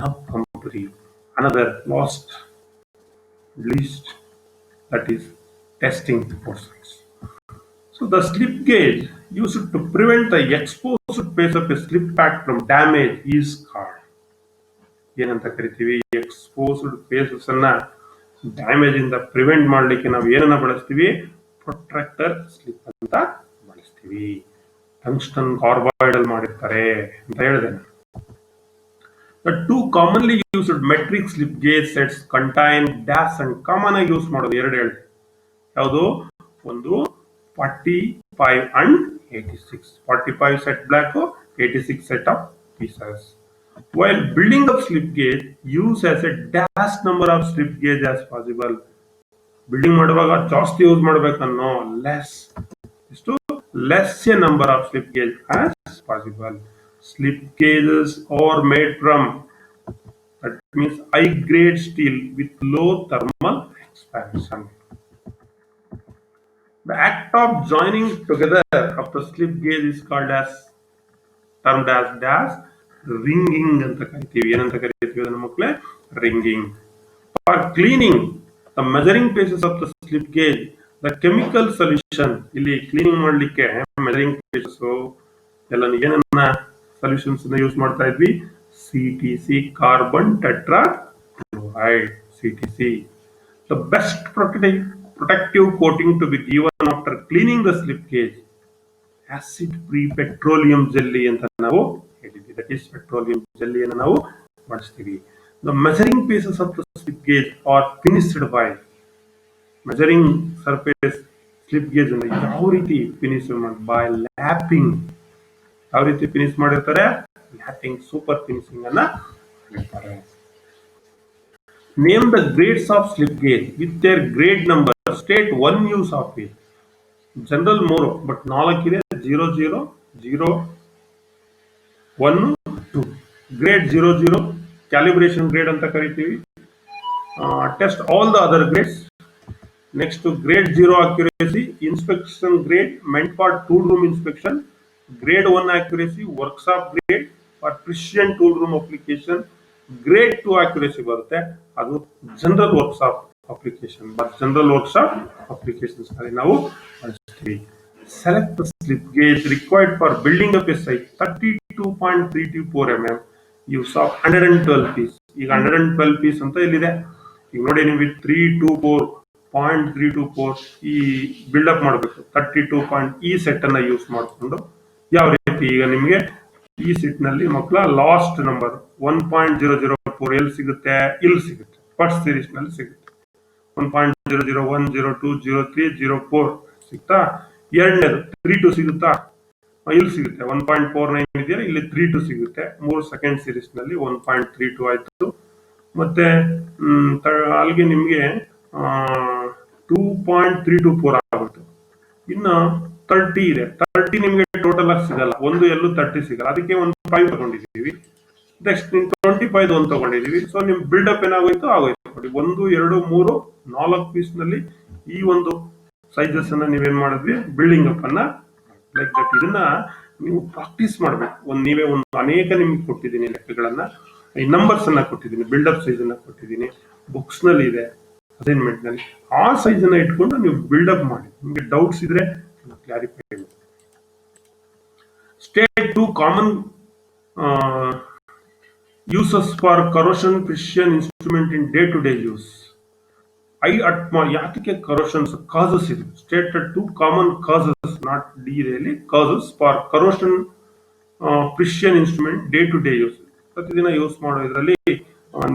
ನಾವು complete another last least, that is testing portions. So the slip gauge used to prevent the exposed face of a slip pack from damage is called, ಏನಂತ ಕರಿತೀವಿ, exposed phases ಅನ್ನ damage ಇಂದ prevent ಮಾಡ್ಲಿಕ್ಕೆ ನಾವು ಏನನ್ನ ಬಳಸ್ತೀವಿ, protractor slip ಅಂತ ಬಳಸ್ತೀವಿ. ಟಂಗ್ಸ್ಟನ್ ಕಾರ್ಬೈಡ್ ಅಲ್ಲಿ ಮಾಡಿರ್ತಾರೆ ಅಂತ ಹೇಳಿದೆ. The two commonly used metric slip gauge sets contain dash and common ಆಗಿ ಯೂಸ್ ಮಾಡೋದು ಎರಡು ಹೇಳಿದೆ. ಯಾವುದು, ಒಂದು 45 and 86. 45 set black, 86 set of pieces. While building up slip gauge, use as a dash number of slip gauge as possible. Building ಮಾಡುವಾಗ ಜಾಸ್ತಿ use ಮಾಡಬೇಕನ್ನೋ, less a number of slip gauge as possible. Slip gauges are made from, that means high grade steel with low thermal expansion. The act of joining together of the slip gauge is called as, termed as ringing ಅಂತ ಕರಿತೀವಿ. ಏನಂತ ಕರಿತೀವಿ ಅದನ್ನ ಮಕ್ಕಳೇ, ringing. For cleaning the measuring pieces of the slip gauge, the chemical solution, ಇಲ್ಲಿ cleaning ಮಾಡ್ಲಿಕ್ಕೆ measuring pieces ಎಲ್ಲ ಏನನ್ನ ಸೊಲ್ಯೂಷನ್ಸ್ ಯೂಸ್ ಮಾಡ್ತಾ ಇದ್ವಿ, CTC, carbon tetra chloride, CTC. The best protective coating to be given after cleaning the slip gauge, acid free petroleum jelly ಅಂತ ನಾವು ಹೇಳಿದ್ವಿ. That is petroleum jelly ಅನ್ನು ನಾವು ಬಳಸ್ತೀವಿ. The measuring pieces of the slip gauge are finished by, measuring surface slip gauge ಅನ್ನು ಯಾವ ರೀತಿ finish ಮಾಡಿ, ಬೈ ಲ್ಯಾಪಿಂಗ್. ಯಾವ ರೀತಿ ಫಿನಿಶ್ ಮಾಡಿರ್ತಾರೆ, ಲ್ಯಾಪಿಂಗ್, ಸೂಪರ್ ಫಿನಿಶಿಂಗ್ ಅನ್ನ ಮಾಡಿರ್ತಾರೆ. Name the grades of slip gauge with their grade number. State one use of it. General 3 but 4 ಇದೆ. 00, 0, 1, 2. ಗ್ರೇಡ್ 00 ಕ್ಯಾಲಿಬ್ರೇಷನ್ ಗ್ರೇಡ್ ಅಂತ ಕರಿತೀವಿ. Test all the other grades. Next to grade 0 accuracy, inspection grade meant for tool room inspection, grade 1 accuracy, workshop grade for precision tool room application, grade 2 accuracy ಬರುತ್ತೆ ಅದು general workshop application general workshop applications ನಾವು ಬಳಸ್ತೀವಿ. Select the slip gauge required for building up a site 32.324 mm use of 112 piece. ಈಗ 112 piece ಅಂತ ಇಲ್ಲಿದೆ. ಈಗ ನೋಡಿ ನೀವು 324.324 ಈ ಬಿಲ್ಡಪ್ ಮಾಡಬೇಕು 32 ಈ ಸೆಟ್ ಅನ್ನ ಯೂಸ್ ಮಾಡಿಕೊಂಡು ಯಾವ ರೀತಿ ಈಗ ನಿಮಗೆ ಈ ಸೆಟ್ ನಲ್ಲಿ ಮಕ್ಕಳ ಲಾಸ್ಟ್ ನಂಬರ್ 1.004 ಎಲ್ಲಿ ಸಿಗುತ್ತೆ, ಇಲ್ಲಿ ಸಿಗುತ್ತೆ, ಫಸ್ಟ್ ಸೀರೀಸ್ ನಲ್ಲಿ ಸಿಗುತ್ತೆ. 1.001 02 03 04 ಸಿಗ್ತಾ, ಎರಡನೇದು 32 ಸಿಗುತ್ತಾ, ಇಲ್ಲಿ ಸಿಗುತ್ತೆ 1.49 ಇದೆಯಾ, ಇಲ್ಲಿ 32 ಸಿಗುತ್ತೆ. ಮೂರು ಸೆಕೆಂಡ್ ಸೀರೀಸ್ ನಲ್ಲಿ 1.32 ಆಯ್ತು. ಮತ್ತೆ ಅಲ್ಲಿಗೆ ನಿಮ್ಗೆ 2.324 ಆಗುತ್ತೆ. ಇನ್ನು 30 ಇದೆ, 30 ನಿಮ್ಗೆ ಟೋಟಲ್ ಆಗಿ ಸಿಗಲ್ಲ, ಒಂದು ಎಲ್ಲೂ 30 ಸಿಗಲ್ಲ, ಅದಕ್ಕೆ ಒಂದು 5 ತಗೊಂಡಿದ್ದೀವಿ. ನೆಕ್ಸ್ಟ್ 25 ಒಂದು ತಗೊಂಡಿದೀವಿ. ಸೊ ನಿಮ್ ಬಿಲ್ಡಪ್ ಏನಾಗೋಯ್ತು ಆಗೋಯ್ತು ನೋಡಿ. 1 2 3 4 ಪೀಸ್ ನಲ್ಲಿ ಈ ಒಂದು ಸೈಜಸ್ ಅನ್ನ ನೀವೇನ್ ಮಾಡಿದ್ವಿ, ಬಿಲ್ಡಿಂಗ್ ಅಪ್ ಅನ್ನ ಲೈಕ್ ದಟ್. ಇದನ್ನ ನೀವು ಪ್ರಾಕ್ಟೀಸ್ ಮಾಡ್ಬೇಕು. ನೀವೇ ಒಂದು ಅನೇಕ ನಿಮ್ಗೆ ಕೊಟ್ಟಿದ್ದೀನಿ ಲೆಕ್ಕಗಳನ್ನ, ಈ ನಂಬರ್ಸ್ ಅನ್ನ ಕೊಟ್ಟಿದ್ದೀನಿ, ಬಿಲ್ಡಪ್ ಸೈಜ್ ಅನ್ನ ಕೊಟ್ಟಿದ್ದೀನಿ, ಬುಕ್ಸ್ ನಲ್ಲಿ ಇದೆ, ಅಸೈನ್ಮೆಂಟ್ ನಲ್ಲಿ. ಆ ಸೈಜ್ ಅನ್ನ ಇಟ್ಕೊಂಡು ನೀವು ಬಿಲ್ಡಪ್ ಮಾಡಿ. ನಿಮ್ಗೆ ಡೌಟ್ಸ್ ಇದ್ರೆ ಕ್ಲಾರಿಫೈ ಮಾಡಿ. State 2 common uses for corrosion precision instrument in day-to-day use. ಯಾತಕ್ಕೆ ಕರೋಷನ್ಸ್ ಕಾಸಸ್ ಇದು? Stated 2 common causes, not the really, causes for corrosion precision instrument day to day use. ಪ್ರತಿದಿನ ಯೂಸ್ ಮಾಡೋ ಇದರಲ್ಲಿ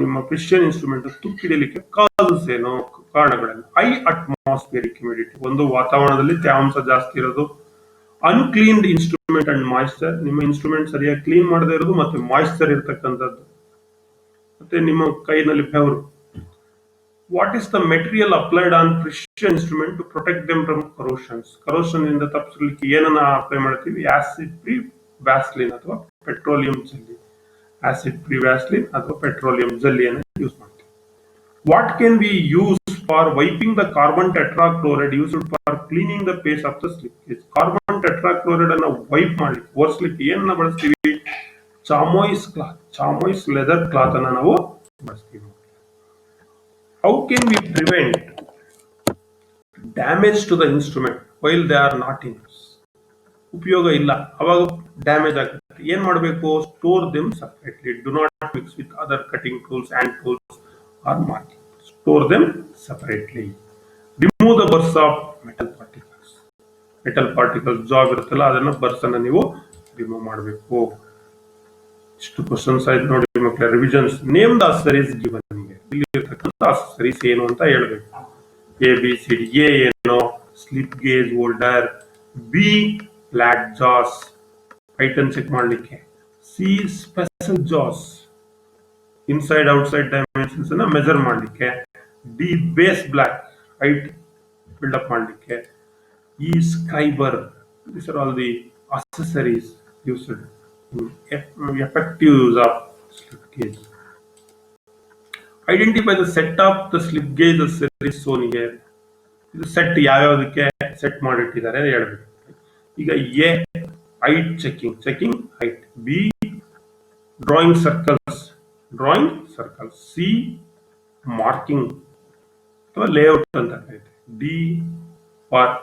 ನಿಮ್ಮ ಪ್ರಿಸಿಷನ್ ಇನ್ಸ್ಟ್ರೂಮೆಂಟ್ ತುಕ್ಕಿಡಲಿಕ್ಕೆ ಕಾಸಸ್ ಏನು, ಕಾರಣಗಳನ್ನು? High atmospheric humidity, ಒಂದು ವಾತಾವರಣದಲ್ಲಿ ತೇವಾಂಶ ಜಾಸ್ತಿ ಇರೋದು. ಅನ್ಕ್ಲೀನ್ಡ್ ಇನ್ಸ್ಟ್ರೂಮೆಂಟ್ ಅಂಡ್ ಮಾಯಿಶ್ಚರ್, ನಿಮ್ಮ ಇನ್ಸ್ಟ್ರೂಮೆಂಟ್ ಸರಿಯಾಗಿ ಕ್ಲೀನ್ ಮಾಡದೇ ಇರೋದು, ಮತ್ತೆ ಮಾಯಿಶ್ಚರ್ ಇರ್ತಕ್ಕಂಥದ್ದು, ಮತ್ತೆ ನಿಮ್ಮ ಕೈನಲ್ಲಿ ಬೆವರು. What is the material applied on precision instrument to protect them from corrosions? Corrosion ಇಂದ ತಪ್ಪಿಸಲಿಕ್ಕೆ ಏನನ್ನ ಅಪ್ಲೈ ಮಾಡ್ತೀವಿ? ಆಸಿಡ್ ಫ್ರೀ ವ್ಯಾಸ್ಲಿನ್ ಅಥವಾ petroleum jelly. Acid free Vaseline ಅಥವಾ ಪೆಟ್ರೋಲಿಯಂ ಜೆಲ್ಲಿಯನ್ನು ಯೂಸ್ ಮಾಡ್ತೀವಿ. What can we use for wiping the carbon tetrachloride used for cleaning the face of the slip gauge? Carbon tetrachloride ಅನ್ನ wipe ಮಾಡಿ ಒರೆಸ್ಲಿಕ್ಕೆ ಏನನ್ನ ಬಳಸ್ತೀವಿ? ಚಾಮೋಯಿಸ್ cloth, ಚಾಮೋಯಿಸ್ leather cloth ಅನ್ನ ನಾವು ಬಳಸ್ತೀವಿ. How can we prevent damage to the instrument while they are not in use? ಉಪಯೋಗ ಇಲ್ಲ, ಅವಾಗ ಡ್ಯಾಮೇಜ್ ಆಗುತ್ತೆ. ಏನ್ ಮಾಡಬೇಕು? Store them separately. Do not mix with other cutting tools, hand tools or marking. Store them separately. Remove the burrs of metal particles. Metal particles job ಇರುತ್ತಲ್ಲ, ಅದನ್ನ ಬರ್ಸ್ ಅನ್ನ ನೀವು ರಿಮೂವ್ ಮಾಡಬೇಕು. ಇಷ್ಟು ಕ್ವಶನ್ಸ್ ಆಯ್ತು ನೋಡಿ ಮಕ್ಕಳ. Revisions. Name the accessories given. ಇಲ್ಲಿ ಇರ್ತಕ್ಕಂಥ ಅಕ್ಸೆಸರೀಸ್ ಏನು ಅಂತ ಹೇಳ್ಬೇಕು. A B C D. A ಏನು? Slip gauge holder. B flat jaws, height ಅನ್ನು ಚೆಕ್ ಮಾಡಲಿಕ್ಕೆ. C special jaws, inside outside dimensions ಅನ್ನ ಮೆಜರ್ ಮಾಡಲಿಕ್ಕೆ. D base block, height build up ಮಾಡಲಿಕ್ಕೆ. E scriber. These are all the accessories used in effective use of slip gauge. Identify the set of the slip gauge accessories shown here. ಇದು set ಯಾವ್ಯಾವುದಕ್ಕೆ set ಮಾಡಿಟ್ಟಿದ್ದಾರೆ ಹೇಳ್ಬೇಕು. ಈಗ A height checking, checking height. B drawing circles, drawing circles. C marking ಅಥವಾ layout ಅಂತ ಕರೀತಾರೆ. D for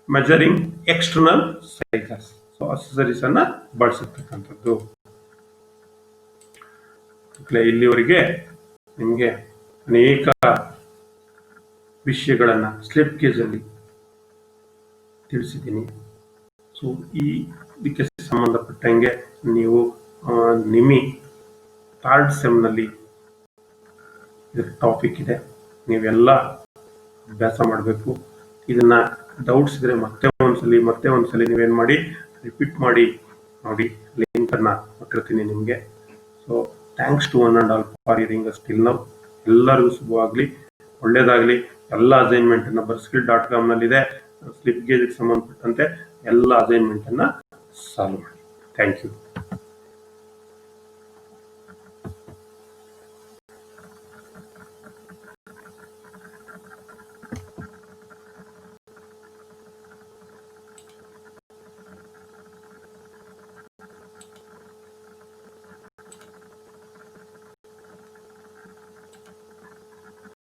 measuring external sizes. So accessories ಅನ್ನ ಬಳಸಿರ್ತಕ್ಕಂಥದ್ದು. ಇಲ್ಲಿವರೆಗೆ ನಿಮಗೆ ಅನೇಕ ವಿಷಯಗಳನ್ನ ಸ್ಲಿಪ್ ಗೇಜ್ ಅಲ್ಲಿ ತಿಳಿಸಿದ್ದೀನಿ. ಸೊ ಇದಕ್ಕೆ ಸಂಬಂಧಪಟ್ಟಂಗೆ ನೀವು ನಿಮಿ ಥರ್ಡ್ ಸೆಮ್ನಲ್ಲಿ ಟಾಪಿಕ್ ಇದೆ, ನೀವೆಲ್ಲ ಅಭ್ಯಾಸ ಮಾಡಬೇಕು. ಇದನ್ನ ಡೌಟ್ಸ್ ಇದ್ರೆ ಮತ್ತೆ ಒಂದ್ಸಲಿ ನೀವೇನ್ ಮಾಡಿ, ರಿಪೀಟ್ ಮಾಡಿ ನೋಡಿ. ಲಿಂಕ್ ಅನ್ನ ಕೊಟ್ಟಿರ್ತೀನಿ ನಿಮಗೆ. So thanks to one and all for hearing us till now. ಎಲ್ಲರಿಗೂ ಶುಭವಾಗಲಿ, ಒಳ್ಳೇದಾಗಲಿ. ಎಲ್ಲ ಅಸೈನ್ಮೆಂಟ್ ಅನ್ನ ಬರ್ಸ್ಕಿಲ್.com ನಲ್ಲಿದೆ. ಸ್ಲಿಪ್ ಗೇಜ್ಗೆ ಸಂಬಂಧಪಟ್ಟಂತೆ ಎಲ್ಲ ಅಸೈನ್ಮೆಂಟ್ ಅನ್ನ ಸಾಲ್ವ್ ಮಾಡಿ. Thank you.